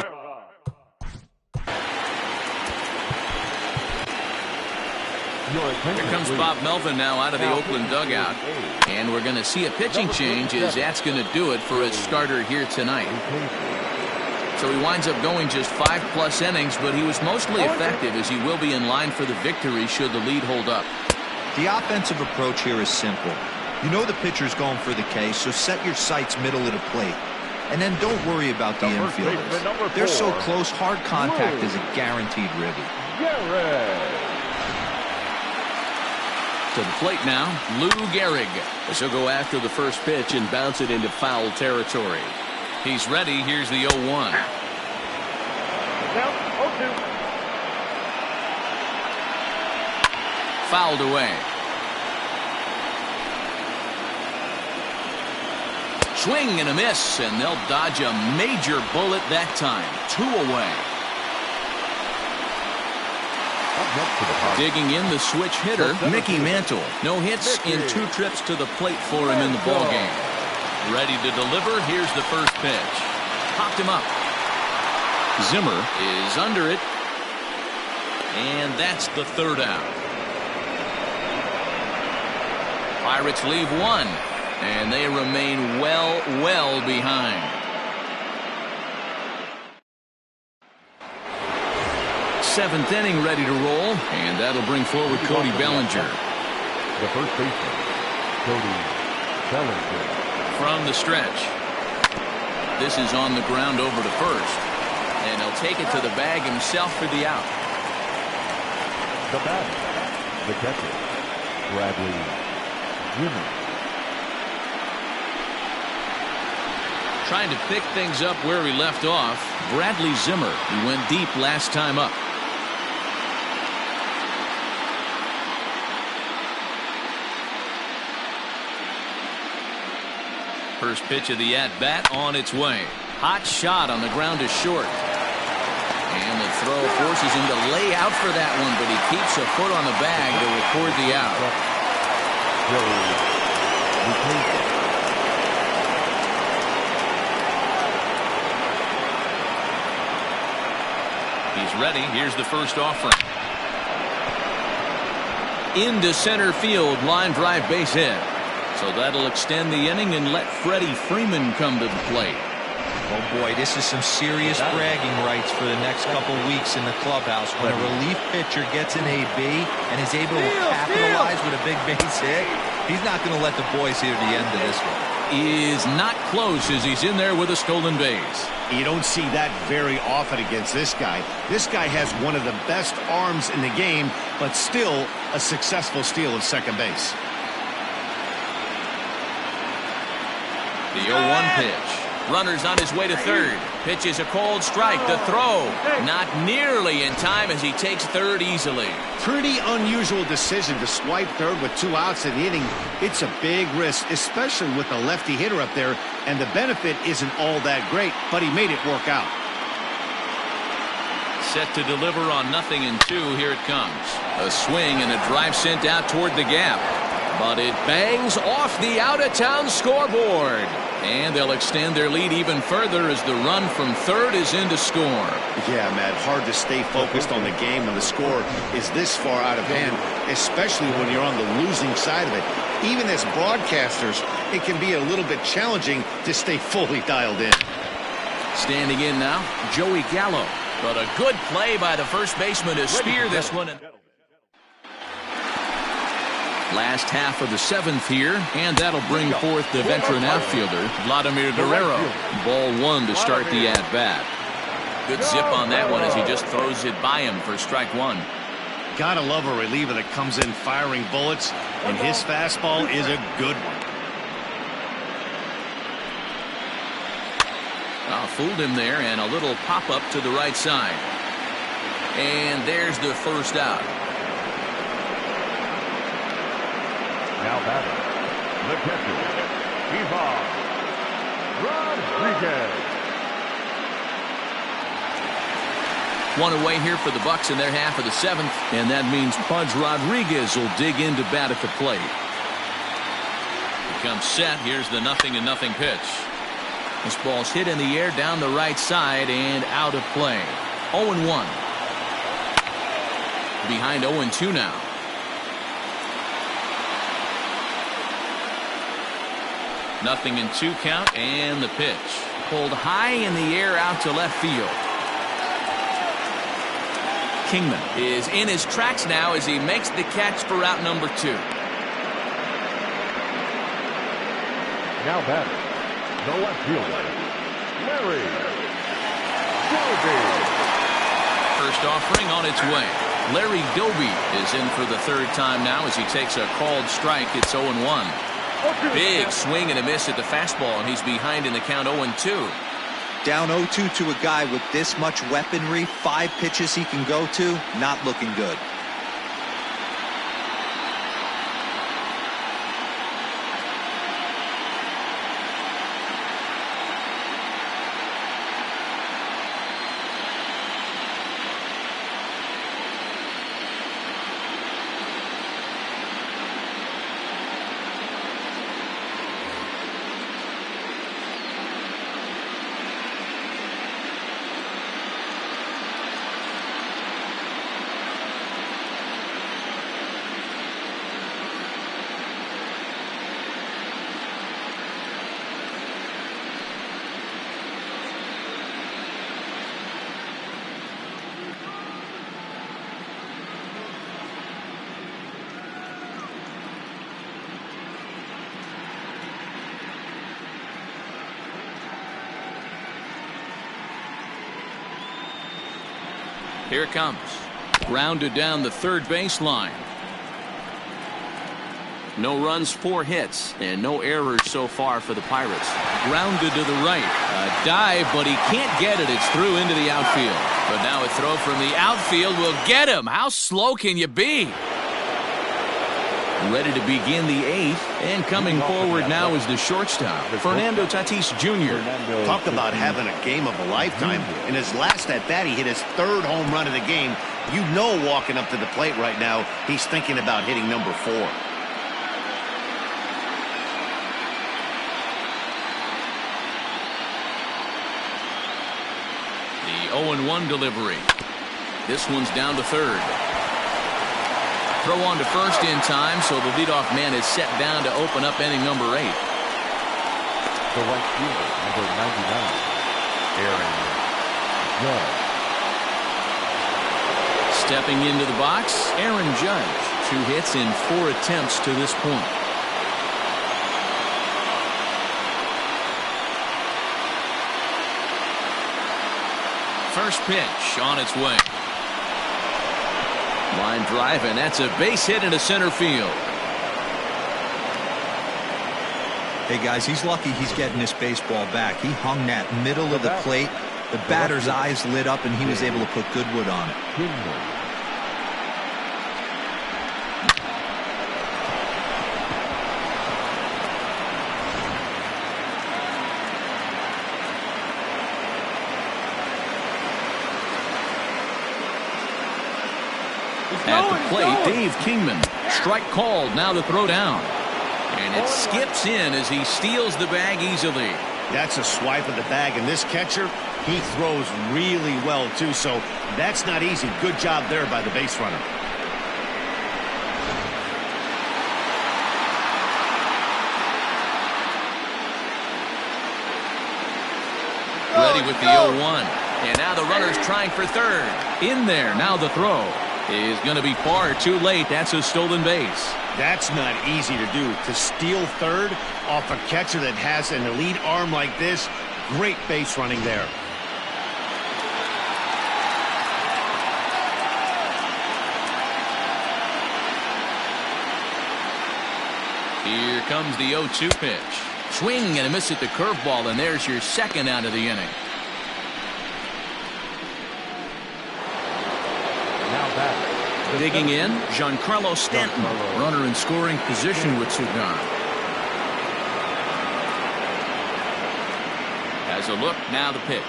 Here comes Bob Melvin now out of the Oakland dugout. And we're going to see a pitching change as that's going to do it for his starter here tonight. So he winds up going just 5+ innings, but he was mostly effective as he will be in line for the victory should the lead hold up. The offensive approach here is simple. You know the pitcher's going for the K, so set your sights middle of the plate. And then don't worry about the infielders. They're so close, hard contact is a guaranteed ribby. To the plate now, Lou Gehrig. He'll go after the first pitch and bounce it into foul territory. He's ready. Here's the 0-1. Fouled away. Swing and a miss, and they'll dodge a major bullet that time. 2 away. Digging in the switch hitter, Mickey Mantle. No hits in 2 trips to the plate for him in the ball game. Ready to deliver. Here's the first pitch. Popped him up. Zimmer is under it. And that's the 3rd out. Pirates leave 1. And they remain well behind. 7th inning ready to roll, and that'll bring forward Cody Bellinger. The first baseman, Cody Bellinger. From the stretch. This is on the ground over to first. And he'll take it to the bag himself for the out. The batter, the catcher, Bradley Zimmer. Trying to pick things up where he left off, Bradley Zimmer. He went deep last time up. First pitch of the at-bat on its way. Hot shot on the ground to short. And the throw forces him to lay out for that one, but he keeps a foot on the bag to record the out. He's ready. Here's the first offering. Into center field, line drive base hit. So that'll extend the inning and let Freddie Freeman come to the plate. Oh boy, this is some serious bragging rights for the next couple weeks in the clubhouse. When a relief pitcher gets an AB and is able to capitalize with a big base hit, he's not going to let the boys hear the end of this one. Is not close as he's in there with a stolen base. You don't see that very often against this guy. This guy has one of the best arms in the game, but still a successful steal of second base. The 0-1 pitch. Runner's on his way to third. Pitch is a cold strike. The throw not nearly in time as he takes third easily. Pretty unusual decision to swipe third with 2 outs in the inning. It's a big risk, especially with the lefty hitter up there, and the benefit isn't all that great, but he made it work out. Set to deliver on 0-2. Here it comes. A swing and a drive sent out toward the gap. But it bangs off the out-of-town scoreboard. And they'll extend their lead even further as the run from third is in to score. Yeah, Matt, hard to stay focused on the game when the score is this far out of hand, especially when you're on the losing side of it. Even as broadcasters, it can be a little bit challenging to stay fully dialed in. Standing in now, Joey Gallo. But a good play by the first baseman to spear this one. Last half of the 7th here, and that'll bring forth the veteran outfielder, Vladimir Guerrero. Ball 1 to start the at-bat. Good zip on that one as he just throws it by him for strike 1. Gotta love a reliever that comes in firing bullets, and his fastball is a good one. Fooled him there, and a little pop-up to the right side. And there's the first out. Now batting, the catcher, Ivan Rodriguez. One away here for the Bucks in their half of the 7th, and that means Pudge Rodriguez will dig into bat at the plate. He comes set. Here's the 0-0 pitch. This ball's hit in the air down the right side and out of play. 0-1. Behind 0-2 now. 0-2 count, and the pitch. Pulled high in the air out to left field. Kingman is in his tracks now as he makes the catch for out number 2. Now batting, the left fielder, Larry Doby. First offering on its way. Larry Doby is in for the 3rd time now as he takes a called strike. It's 0-1. Big swing and a miss at the fastball, and he's behind in the count 0-2. Down 0-2 to a guy with this much weaponry, 5 pitches he can go to, not looking good. Here it comes. Grounded down the third baseline. No runs, 4 hits, and no errors so far for the Pirates. Grounded to the right. A dive, but he can't get it. It's through into the outfield. But now a throw from the outfield will get him. How slow can you be? Ready to begin the 8th, and coming forward now is the shortstop, Fernando Tatis Jr. Talk about having a game of a lifetime. In his last at-bat, he hit his 3rd home run of the game. You know, walking up to the plate right now, he's thinking about hitting number 4. The 0-1 delivery. This one's down to third. Throw on to first in time, so the leadoff man is set down to open up inning number 8. The right fielder, number 99, Aaron Judge. Stepping into the box, Aaron Judge. 2 hits in 4 attempts to this point. First pitch on its way. Line drive, and that's a base hit into center field. Hey, guys, he's lucky he's getting this baseball back. He hung that middle of the plate. The batter's eyes lit up, and he was able to put good wood on it. At the plate, Dave Kingman. Strike called, now the throw down. And it skips in as he steals the bag easily. That's a swipe of the bag, and this catcher, he throws really well, too, so that's not easy. Good job there by the base runner. Ready with the 0-1. And now the runner's trying for third. In there, now the throw is going to be far too late. That's a stolen base. That's not easy to do. To steal third off a catcher that has an elite arm like this, great base running there. Here comes the 0-2 pitch. Swing and a miss at the curveball, and there's your second out of the inning. Digging in, Giancarlo Stanton. Runner in scoring position with Sugan. Has a look, now the pitch.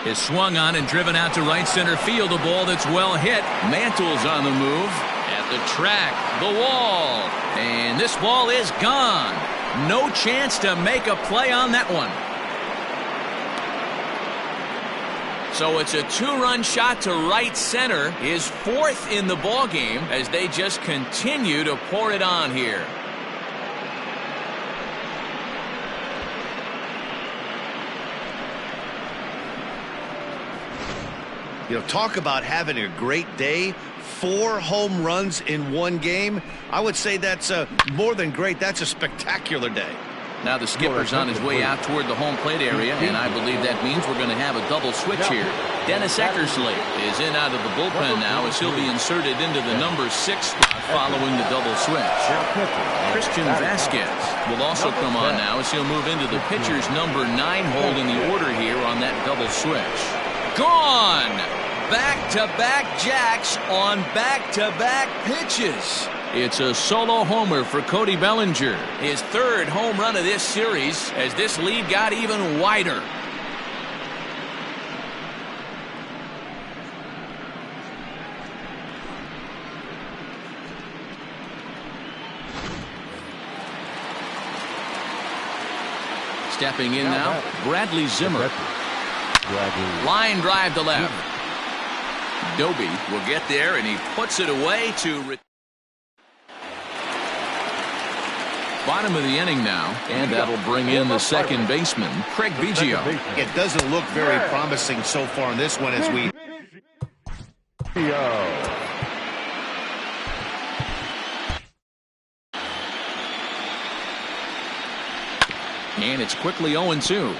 Is swung on and driven out to right center field. A ball that's well hit. Mantle's on the move. At the track, the wall. And this ball is gone. No chance to make a play on that one. So it's a 2-run shot to right center, his 4th in the ball game, as they just continue to pour it on here. You know, talk about having a great day. 4 home runs in 1 game. I would say that's more than great. That's a spectacular day. Now the skipper's on his way out toward the home plate area, and I believe that means we're going to have a double switch here. Dennis Eckersley is in out of the bullpen now as he'll be inserted into the number 6 spot following the double switch. Christian Vasquez will also come on now as he'll move into the pitcher's number 9 hold in the order here on that double switch. Gone! Back-to-back jacks on back-to-back pitches. It's a solo homer for Cody Bellinger. His 3rd home run of this series as this lead got even wider. Stepping in now, Bradley Zimmer. Line drive to left. Doby will get there, and he puts it away to... Bottom of the inning now, and that'll bring in the second baseman, Craig Biggio. It doesn't look very promising so far in this one as we... And it's quickly 0-2.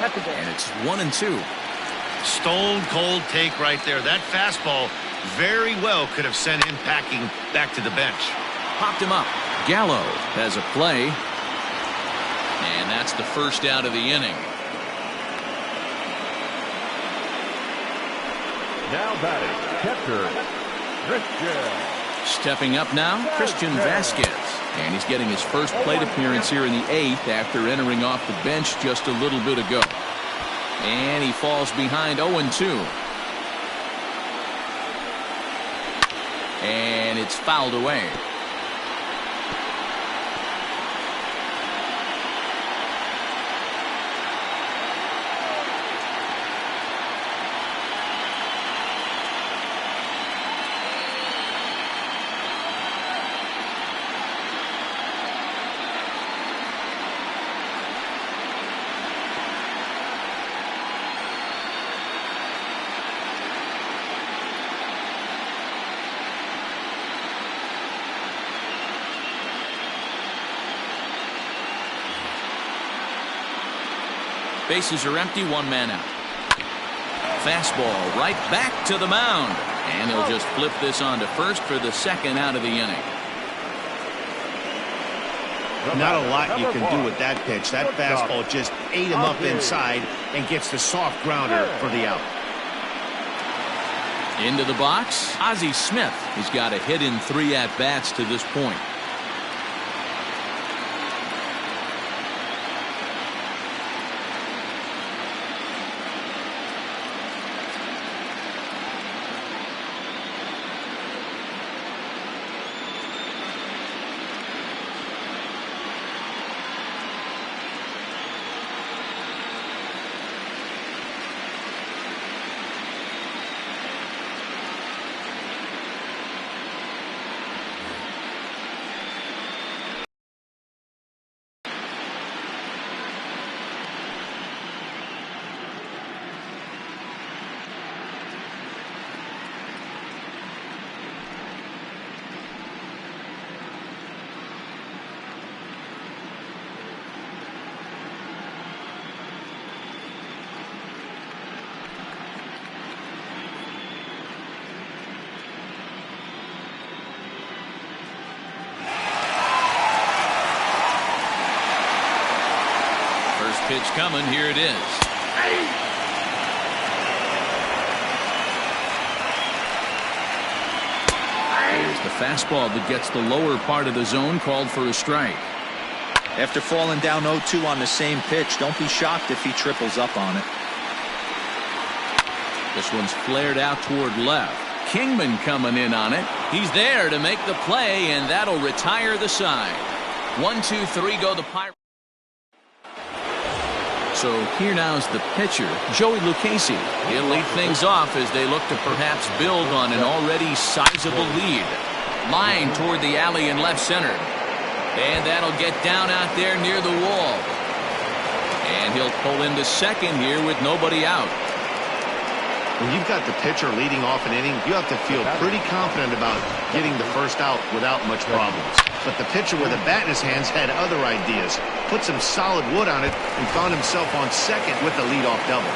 And it's 1-2. Stone cold take right there. That fastball very well could have sent him packing back to the bench. Popped him up. Gallo has a play. And that's the first out of the inning. Now batting, catcher, Christian. Stepping up now, Christian Vasquez. And he's getting his first plate appearance here in the 8th after entering off the bench just a little bit ago. And he falls behind 0-2. And it's fouled away. Bases are empty, one man out. Fastball right back to the mound. And he'll just flip this on to first for the second out of the inning. Not a lot you can do with that pitch. That fastball just ate him up inside and gets the soft grounder for the out. Into the box, Ozzie Smith. He's got a hit in 3 at-bats to this point. Pitch coming. Here it is. There's the fastball that gets the lower part of the zone, called for a strike. After falling down 0-2 on the same pitch, don't be shocked if he triples up on it. This one's flared out toward left. Kingman coming in on it. He's there to make the play, and that'll retire the side. 1, 2, 3 go the Pirates. So here now's the pitcher, Joey Lucchesi. He'll lead things off as they look to perhaps build on an already sizable lead. Line toward the alley in left center. And that'll get down out there near the wall. And he'll pull into second here with nobody out. When you've got the pitcher leading off an inning, you have to feel pretty confident about getting the first out without much problems. But the pitcher with a bat in his hands had other ideas. Put some solid wood on it and found himself on second with the leadoff double.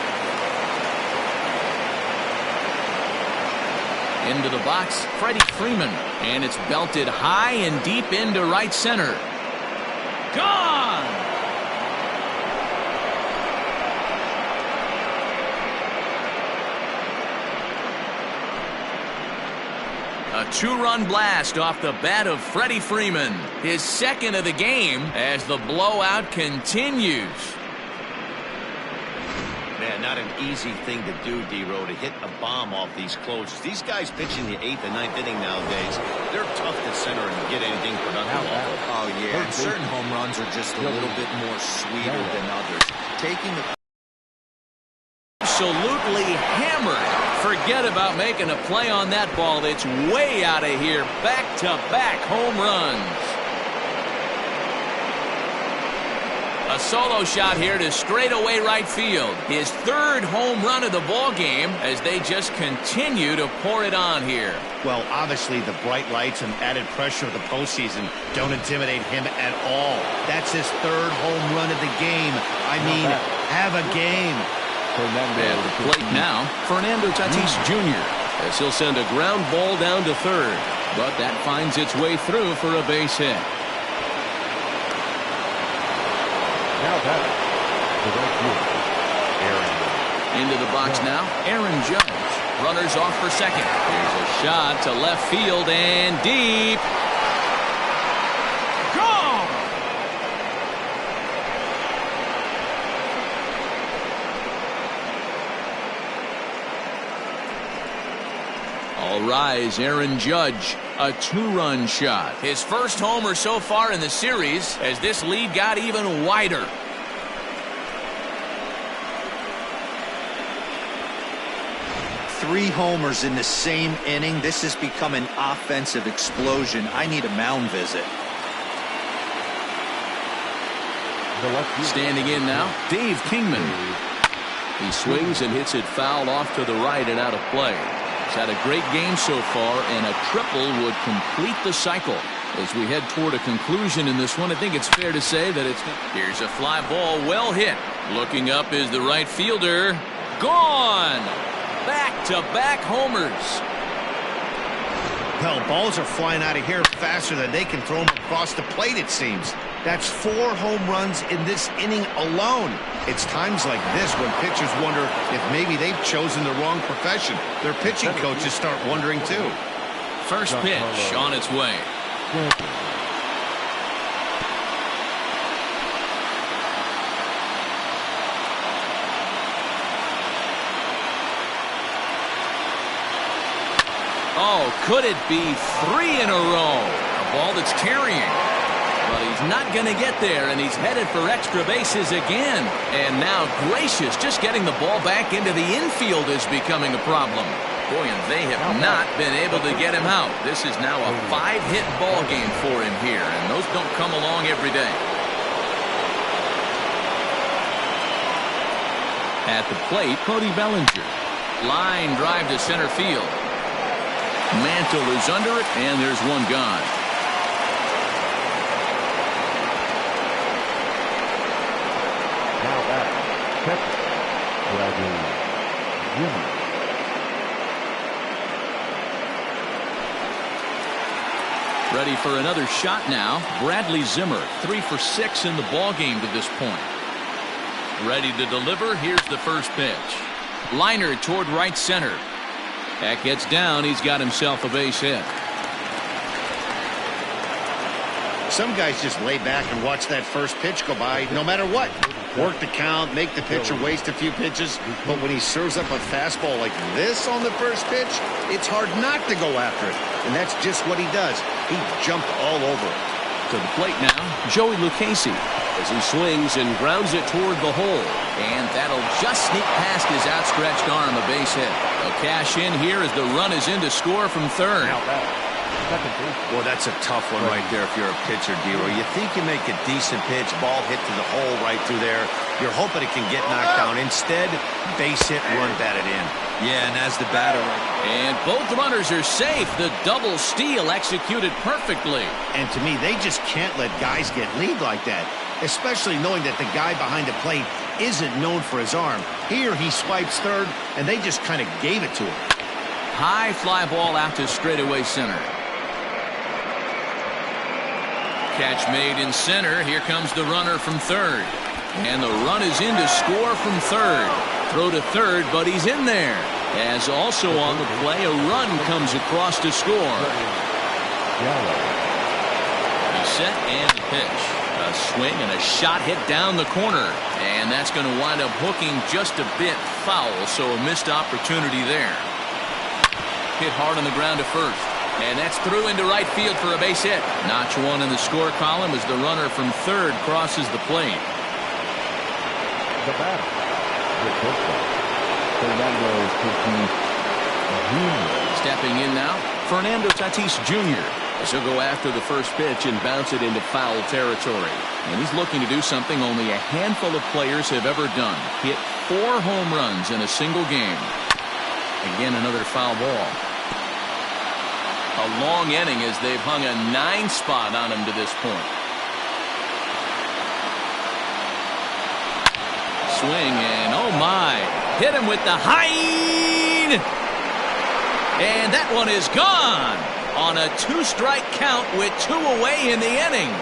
Into the box, Freddie Freeman. And it's belted high and deep into right center. Gone! A 2-run blast off the bat of Freddie Freeman. His second of the game as the blowout continues. Man, not an easy thing to do, D-Row, to hit a bomb off these closers. These guys pitching the 8th and 9th inning nowadays, they're tough to center and get anything productive off of. Oh, yeah. And certain home runs are just a little bit more sweeter than others. Taking the absolutely hammered. Forget about making a play on that ball. It's way out of here. Back-to-back home runs. A solo shot here to straightaway right field. His 3rd home run of the ball game as they just continue to pour it on here. Well, obviously the bright lights and added pressure of the postseason don't intimidate him at all. That's his 3rd home run of the game. I mean, have a game. At the plate now, Fernando Tatis Jr. as he'll send a ground ball down to third. But that finds its way through for a base hit. Now batting, the right fielder, Aaron. Into the box now, Aaron Judge. Runners off for second. Here's a shot to left field and deep. Gone! All rise, Aaron Judge. A 2-run shot. His first homer so far in the series as this lead got even wider. Three homers in the same inning. This has become an offensive explosion. I need a mound visit. Standing in now, Dave Kingman. He swings and hits it foul off to the right and out of play. He's had a great game so far, and a triple would complete the cycle. As we head toward a conclusion in this one, I think it's fair to say that it's... Here's a fly ball, well hit. Looking up is the right fielder. Gone! Back-to-back homers. Well, balls are flying out of here faster than they can throw them across the plate, it seems. That's 4 home runs in this inning alone. It's times like this when pitchers wonder if maybe they've chosen the wrong profession. Their pitching coaches start wondering, too. First pitch on its way. Oh, could it be 3 in a row? A ball that's carrying. But he's not going to get there, and he's headed for extra bases again. And now, gracious, just getting the ball back into the infield is becoming a problem. Boy, and they have not been able to get him out. This is now a 5-hit ball game for him here, and those don't come along every day. At the plate, Cody Bellinger. Line drive to center field. Mantle is under it, and there's one gone. Now back, catcher, Bradley Zimmer. Ready for another shot now. Bradley Zimmer, 3 for 6 in the ball game to this point. Ready to deliver. Here's the first pitch. Liner toward right center. That gets down. He's got himself a base hit. Some guys just lay back and watch that first pitch go by no matter what. Work the count, make the pitcher waste a few pitches, but when he serves up a fastball like this on the first pitch, it's hard not to go after it, and that's just what he does. He jumped all over it. To the plate now, Joey Lucchesi, as he swings and grounds it toward the hole. And that'll just sneak past his outstretched arm, a base hit. They'll cash in here as the run is in to score from third. Well, that's a tough one right there if you're a pitcher, D-Roy. You think you make a decent pitch, ball hit to the hole right through there. You're hoping it can get knocked down. Instead, base hit, run batted in. Yeah, and as the batter... And both runners are safe. The double steal executed perfectly. And to me, they just can't let guys get lead like that, especially knowing that the guy behind the plate isn't known for his arm. Here, he swipes third, and they just kind of gave it to him. High fly ball out to straightaway center. Catch made in center. Here comes the runner from third. And the run is in to score from third. Throw to third, but he's in there. As also on the play, a run comes across to score. He's set and the pitch. A swing and a shot hit down the corner. And that's going to wind up hooking just a bit foul, so a missed opportunity there. Hit hard on the ground to first. And that's through into right field for a base hit. Notch one in the score column as the runner from third crosses the plate. The batter, Fernando Tatis Jr. Stepping in now, Fernando Tatis Jr. as he'll go after the first pitch and bounce it into foul territory. And he's looking to do something only a handful of players have ever done. Hit 4 home runs in a single game. Again, another foul ball. A long inning as they've hung a 9 spot on him to this point. Swing and oh my, hit him with the high, and that one is gone on a 2-strike count with 2 away in the inning.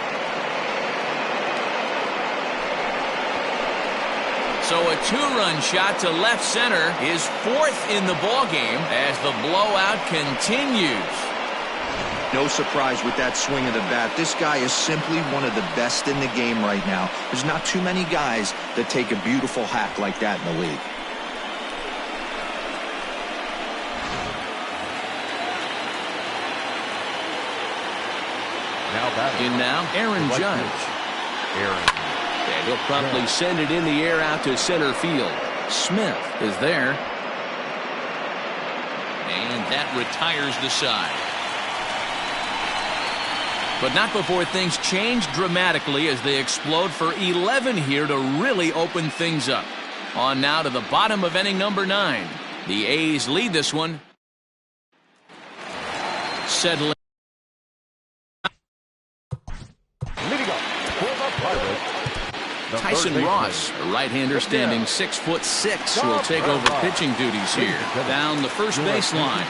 So a 2-run shot to left center is 4th in the ballgame as the blowout continues. No surprise with that swing of the bat. This guy is simply one of the best in the game right now. There's not too many guys that take a beautiful hack like that in the league. Now batting. In now, Aaron Judge. And he'll promptly send it in the air out to center field. Smith is there. And that retires the side. But not before things change dramatically as they explode for 11 here to really open things up. On now to the bottom of inning number 9. The A's lead this one. Settling. Tyson Ross, a right-hander standing 6'6", will take over pitching duties here. Down the first baseline.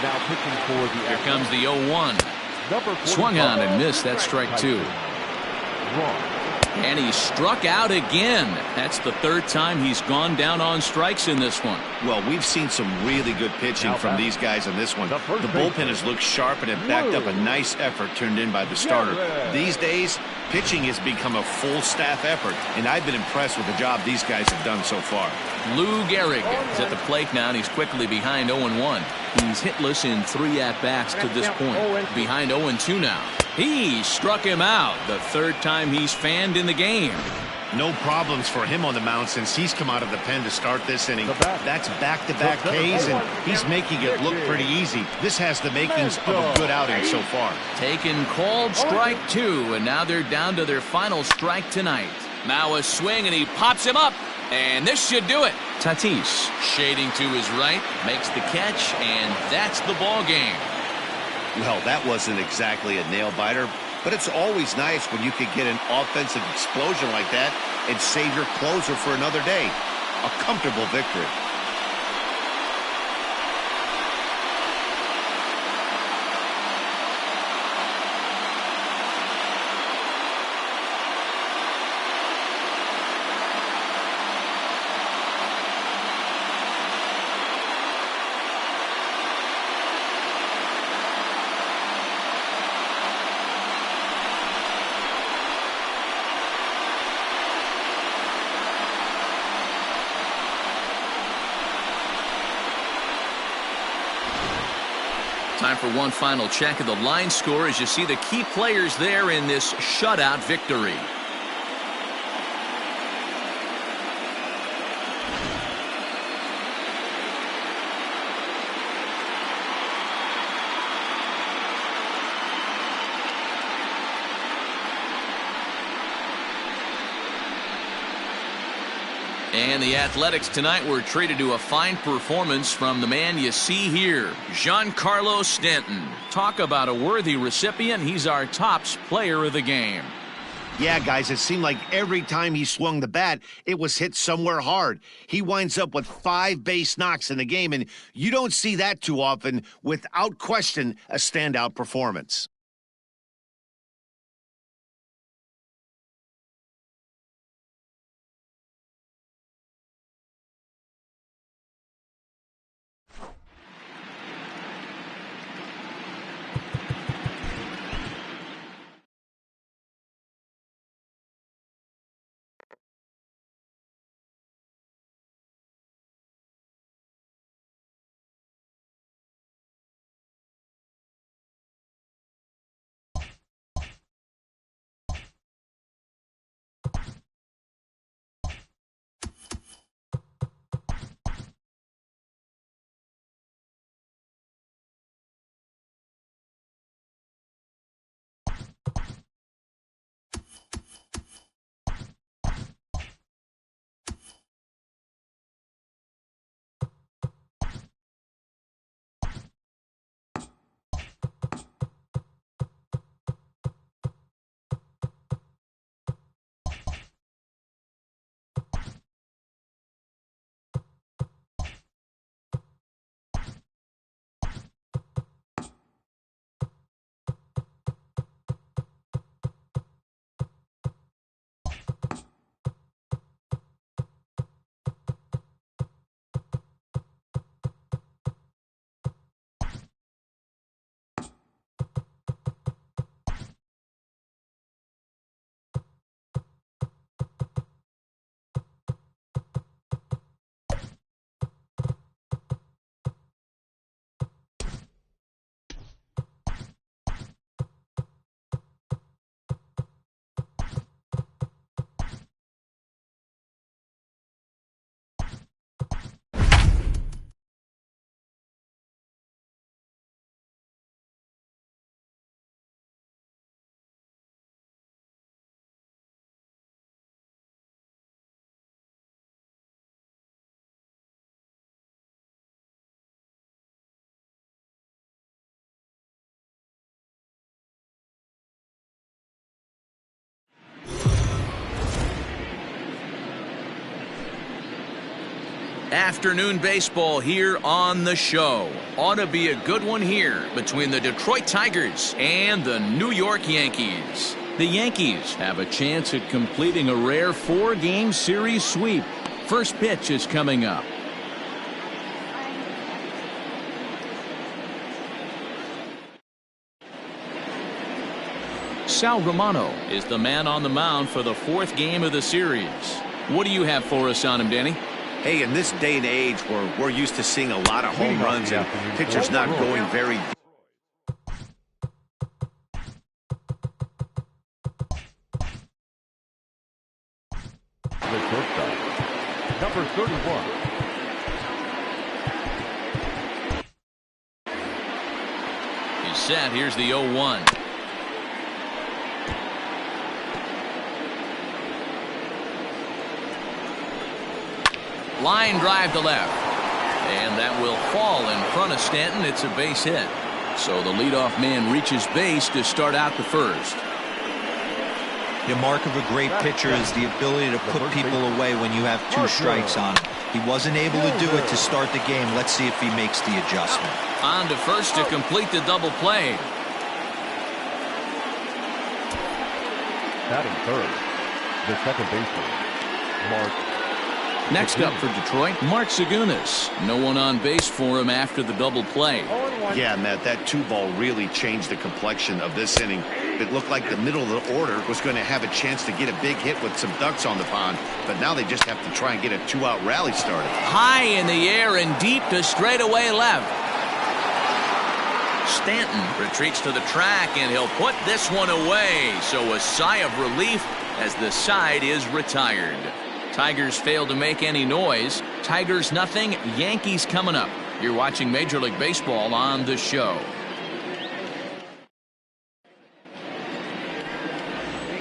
Now pitching for the Here comes the 0-1. Swung on and missed. That's strike 2. And he struck out again. That's the third time he's gone down on strikes in this one. Well, we've seen some really good pitching from these guys in this one. The bullpen has looked sharp and it backed up a nice effort turned in by the starter. These days, pitching has become a full staff effort, and I've been impressed with the job these guys have done so far. Lou Gehrig is at the plate now, and he's quickly behind 0-1. He's hitless in 3 at-bats to this point. Behind 0-2 now. He struck him out, the third time he's fanned in the game. No problems for him on the mound since he's come out of the pen to start this inning. That's back-to-back Ks, and he's making it look pretty easy. This has the makings of a good outing so far. Taken called strike 2, and now they're down to their final strike tonight. Now a swing, and he pops him up, and this should do it. Tatis shading to his right, makes the catch, and that's the ball game. Well, that wasn't exactly a nail-biter, but it's always nice when you can get an offensive explosion like that and save your closer for another day. A comfortable victory. Time for one final check of the line score as you see the key players there in this shutout victory. And the Athletics tonight were treated to a fine performance from the man you see here, Giancarlo Stanton. Talk about a worthy recipient. He's our tops player of the game. Yeah, guys, it seemed like every time he swung the bat, it was hit somewhere hard. He winds up with 5 base knocks in the game, and you don't see that too often. Without question, a standout performance. Afternoon baseball here on the show. Ought to be a good one here between the Detroit Tigers and the New York Yankees. The Yankees have a chance at completing a rare 4-game series sweep. First pitch is coming up. Sal Romano is the man on the mound for the 4th game of the series. What do you have for us on him, Danny? Hey, in this day and age where we're used to seeing a lot of home runs and pitchers not going very The shortstop, number 31. He's set. Here's the 0-1. Line drive to left. And that will fall in front of Stanton. It's a base hit. So the leadoff man reaches base to start out the first. The mark of a great pitcher is the ability to put people away when you have 2 strikes on him. He wasn't able to do it to start the game. Let's see if he makes the adjustment. On to first to complete the double play. Batting third, the second baseman, Mark. Next up for Detroit, Mark Segunas. No one on base for him after the double play. Yeah, Matt, that 2-ball really changed the complexion of this inning. It looked like the middle of the order was going to have a chance to get a big hit with some ducks on the pond, but now they just have to try and get a 2-out rally started. High in the air and deep to straightaway left. Stanton retreats to the track, and he'll put this one away. So a sigh of relief as the side is retired. Tigers fail to make any noise. Tigers nothing, Yankees coming up. You're watching Major League Baseball on the show.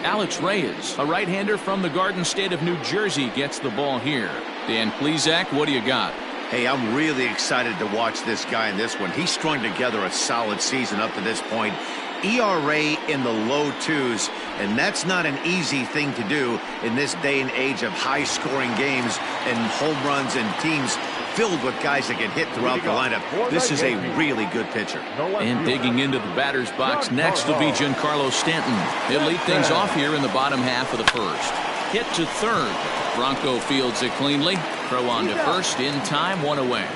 Alex Reyes, a right-hander from the Garden State of New Jersey, gets the ball here. Dan Plesac, what do you got? Hey, I'm really excited to watch this guy in this one. He's strung together a solid season up to this point. ERA in the low 2s, and that's not an easy thing to do in this day and age of high-scoring games and home runs and teams filled with guys that get hit throughout the lineup. This is a really good pitcher. And digging into the batter's box next will be Giancarlo Stanton. He'll lead things off here in the bottom half of the first. Hit to third. Bronco fields it cleanly. Throw on to first in time, 1 away.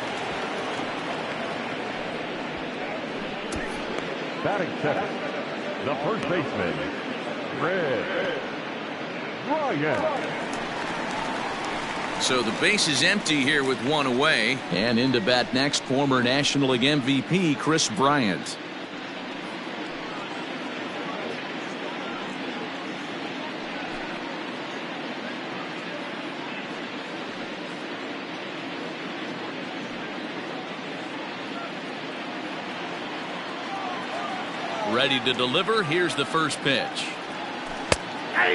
Batting second, the first baseman, Red Ryan. So the base is empty here with 1 away. And in to bat next, former National League MVP Chris Bryant. Ready to deliver. Here's the first pitch.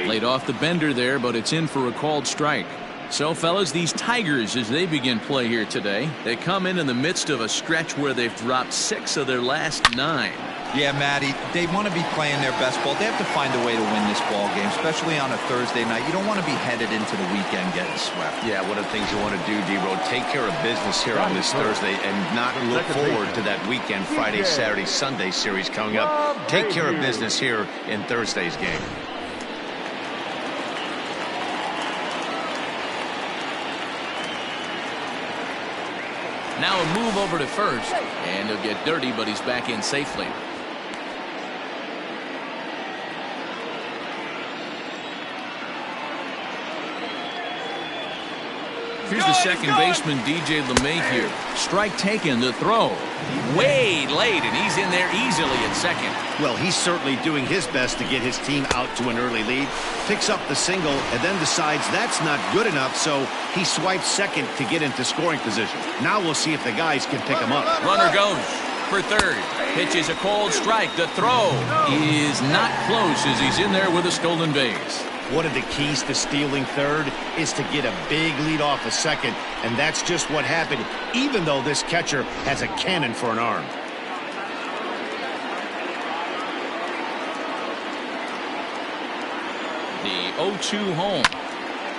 Laid off the bender there, but it's in for a called strike. So, fellas, these Tigers, as they begin play here today, they come in the midst of a stretch where they've dropped 6 of their last 9. Yeah, Matty, they want to be playing their best ball. They have to find a way to win this ball game, especially on a Thursday night. You don't want to be headed into the weekend getting swept. Yeah, one of the things you want to do, D-Road, take care of business here on this Thursday and not look forward to that weekend, Friday, Saturday, Sunday series coming up. Take care of business here in Thursday's game. Now a move over to first, and he'll get dirty, but he's back in safely. Here's the second baseman, DJ LeMahieu. Strike taken, the throw. Way late, and he's in there easily at second. Well, he's certainly doing his best to get his team out to an early lead. Picks up the single and then decides that's not good enough, so he swipes second to get into scoring position. Now we'll see if the guys can pick him up. Runner goes for third. Pitches a cold strike. The throw is not close as he's in there with a stolen base. One of the keys to stealing third is to get a big lead off a second, and that's just what happened, even though this catcher has a cannon for an arm. The 0-2 home.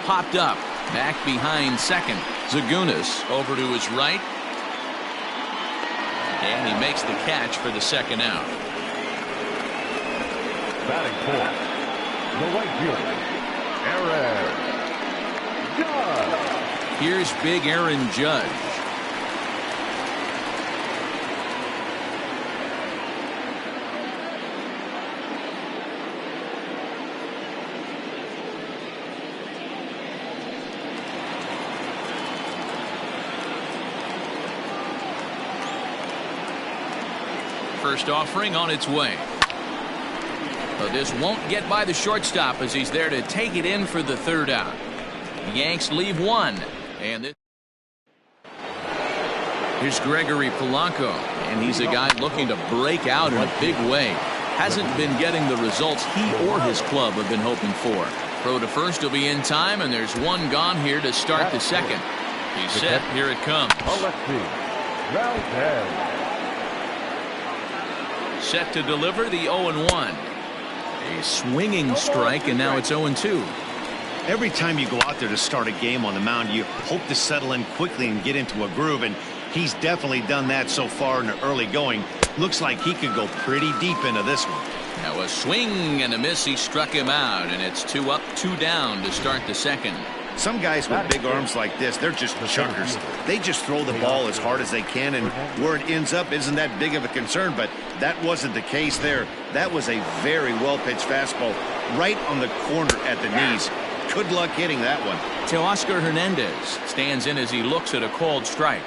Popped up. Back behind second. Zagunis over to his right. And he makes the catch for the second out. Batting fourth, the right fielder, Aaron Judge. Here's big Aaron Judge. First offering on its way. But this won't get by the shortstop as he's there to take it in for the third out. The Yanks leave one. And this... Here's Gregory Polanco, and he's a guy looking to break out in a big way. Hasn't been getting the results he or his club have been hoping for. Throw to first will be in time, and there's one gone here to start the second. He's set. Here it comes. Set to deliver the 0-1. A swinging strike, and now it's 0-2. Every time you go out there to start a game on the mound, you hope to settle in quickly and get into a groove, and he's definitely done that so far in the early going. Looks like he could go pretty deep into this one. Now a swing and a miss. He struck him out, and it's 2 up, 2 down to start the second. Some guys with big arms like this, they're just chuckers. They just throw the ball as hard as they can, and where it ends up isn't that big of a concern, but that wasn't the case there. That was a very well-pitched fastball right on the corner at the knees. Good luck hitting that one. Teoscar Hernandez stands in as he looks at a called strike.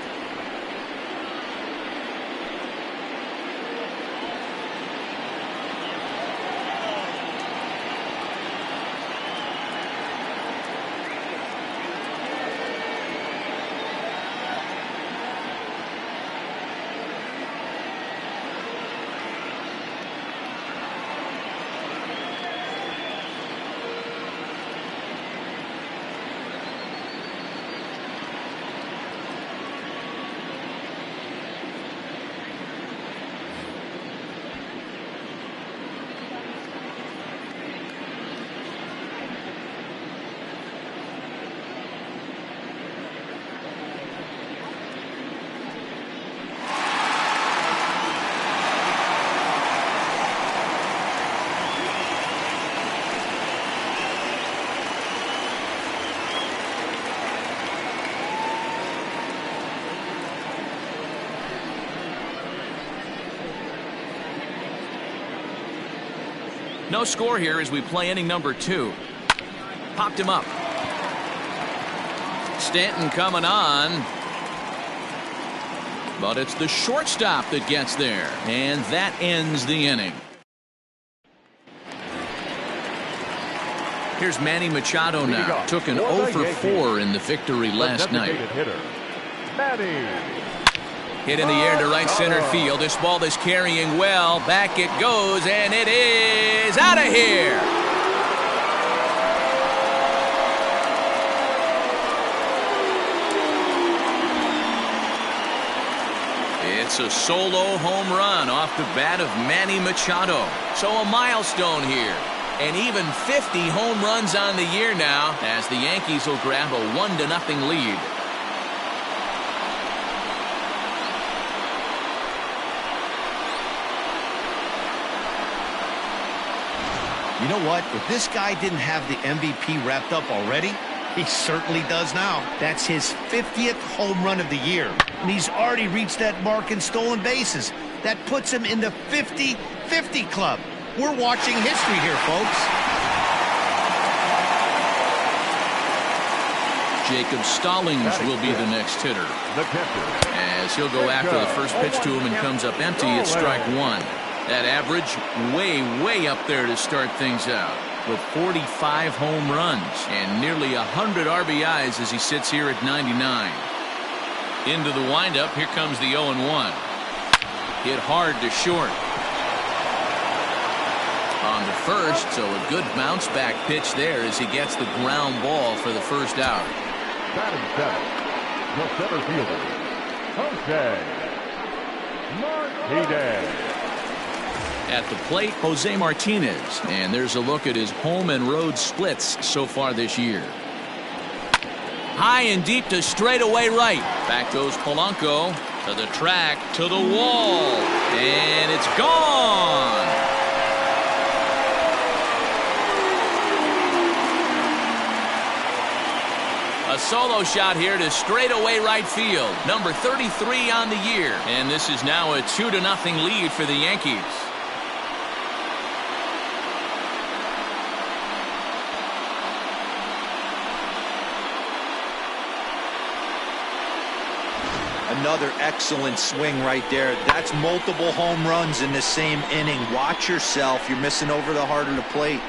No score here as we play inning number 2. Popped him up. Stanton coming on. But it's the shortstop that gets there. And that ends the inning. Here's Manny Machado now. Took an 0 for 4 in the victory last night. Hit in the air to right center field. This ball is carrying well. Back it goes, and it is out of here. It's a solo home run off the bat of Manny Machado. So a milestone here. And even 50 home runs on the year now as the Yankees will grab a 1-0 lead. You know what? If this guy didn't have the MVP wrapped up already, he certainly does now. That's his 50th home run of the year. And he's already reached that mark in stolen bases. That puts him in the 50-50 club. We're watching history here, folks. Jacob Stallings will be the next hitter. As he'll go after the first pitch to him and comes up empty at strike 1. That average way up there to start things out with 45 home runs and nearly 100 RBIs as he sits here at 99. Into the windup. Here comes the 0-1. Hit hard to short. On to first, so a good bounce back pitch there as he gets the ground ball for the first out. Batting seventh, the center fielder, Jose Martinez. At the plate, Jose Martinez, and there's a look at his home and road splits so far this year. High and deep to straightaway right. Back goes Polanco to the track, to the wall, and it's gone. A solo shot here to straightaway right field. Number 33 on the year. And this is now a 2-0 lead for the Yankees. Another excellent swing right there. That's multiple home runs in the same inning. Watch yourself. You're missing over the heart of the plate.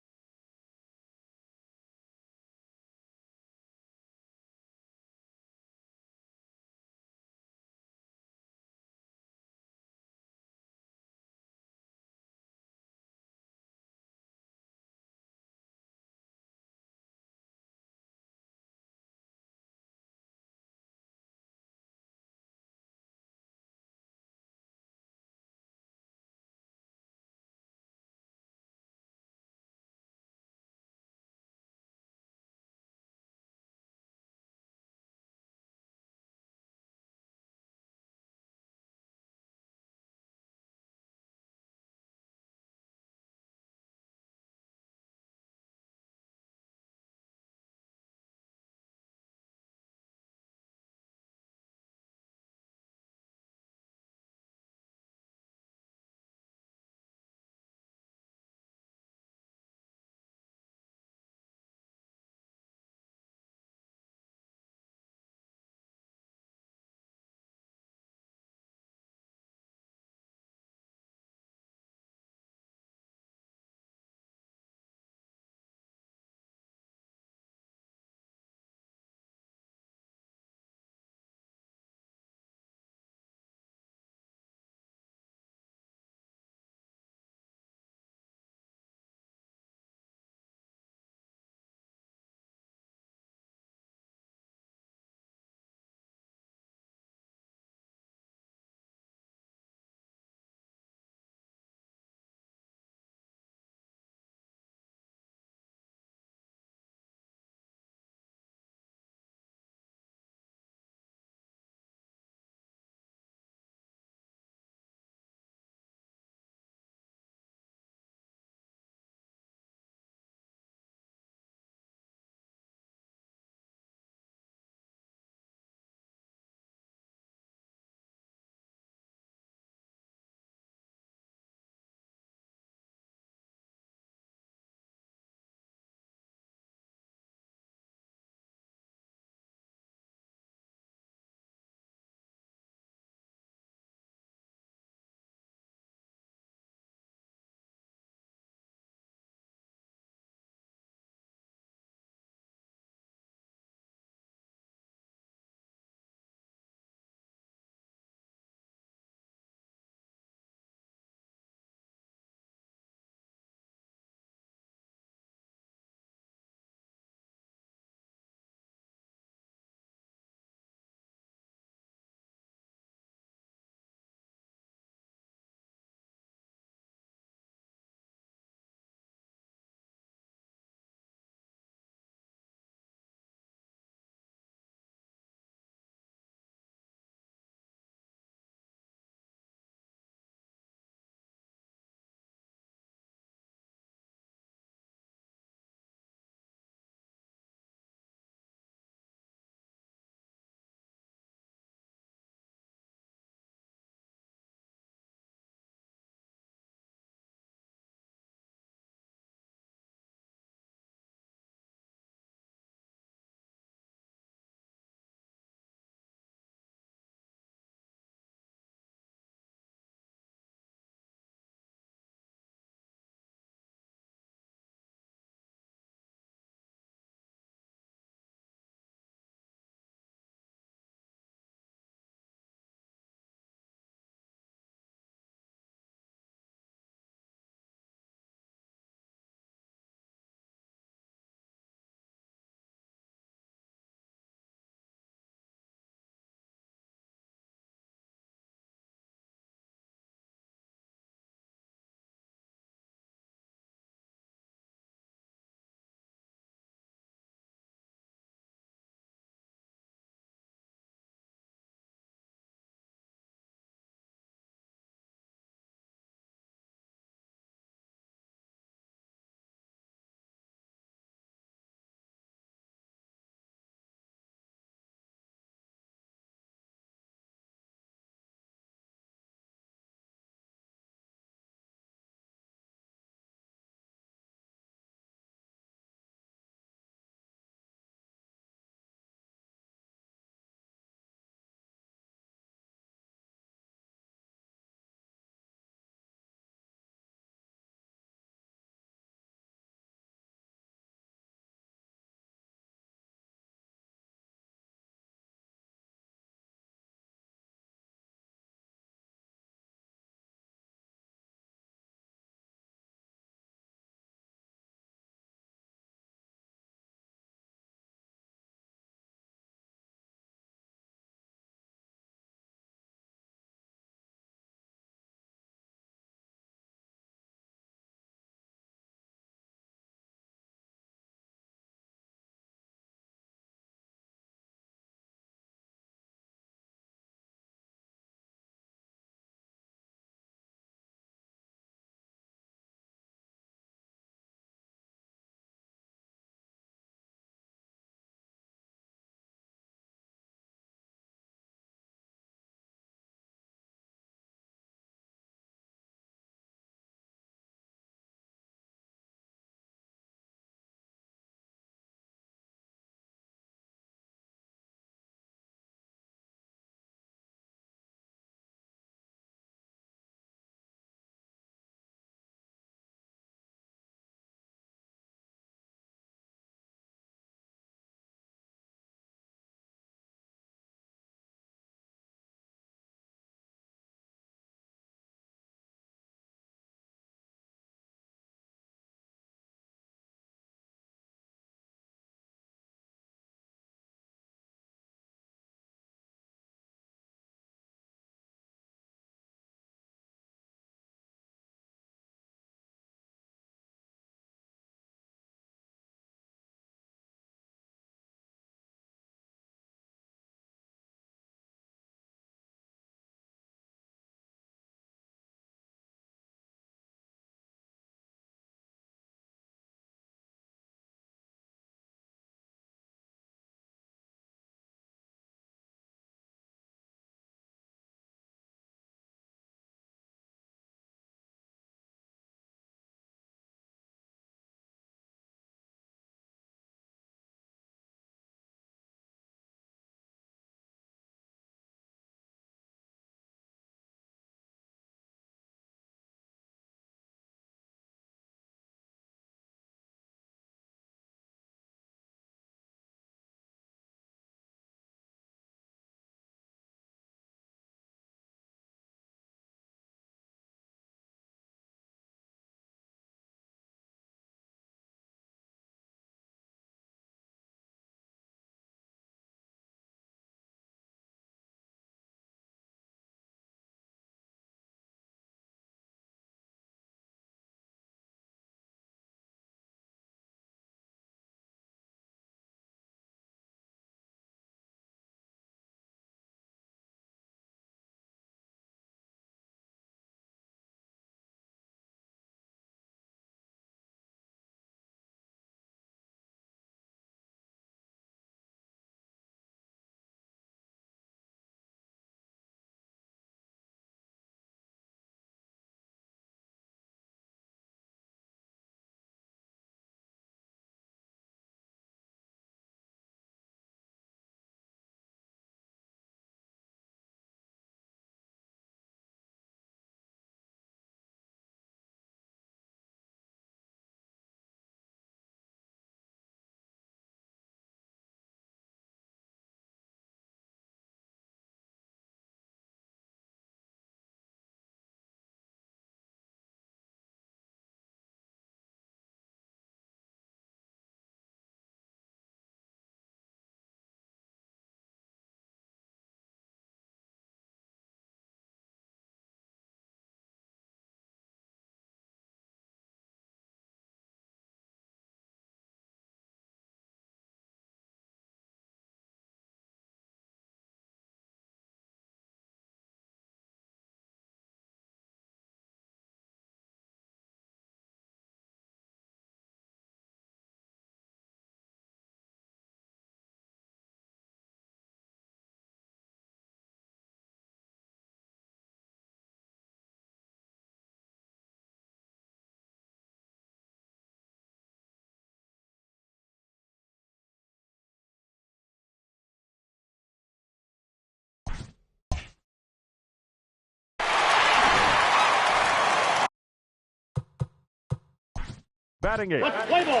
batting eighth. Let's play ball.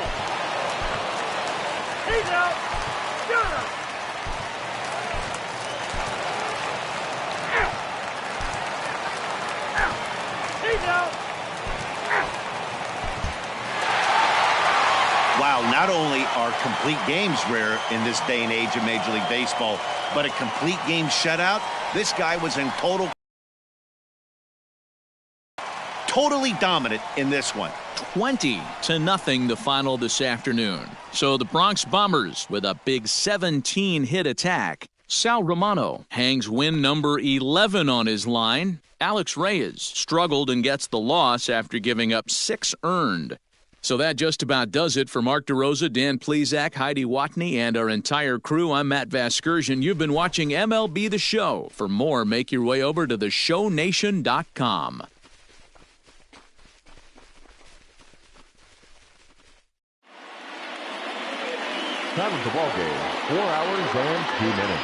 He's out. Gunner. He's out. Wow, not only are complete games rare in this day and age of Major League Baseball, but a complete game shutout. This guy was in totally dominant in this one. 20-0 the final this afternoon. So the Bronx Bombers with a big 17-hit attack. Sal Romano hangs win number 11 on his line. Alex Reyes struggled and gets the loss after giving up 6 earned. So that just about does it for Mark DeRosa, Dan Plesac, Heidi Watney, and our entire crew. I'm Matt Vasgersian. You've been watching MLB The Show. For more, make your way over to theshownation.com. Time of the ball game, 4 hours and 2 minutes.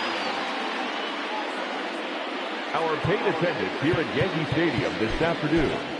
Our paid attendance here at Yankee Stadium this afternoon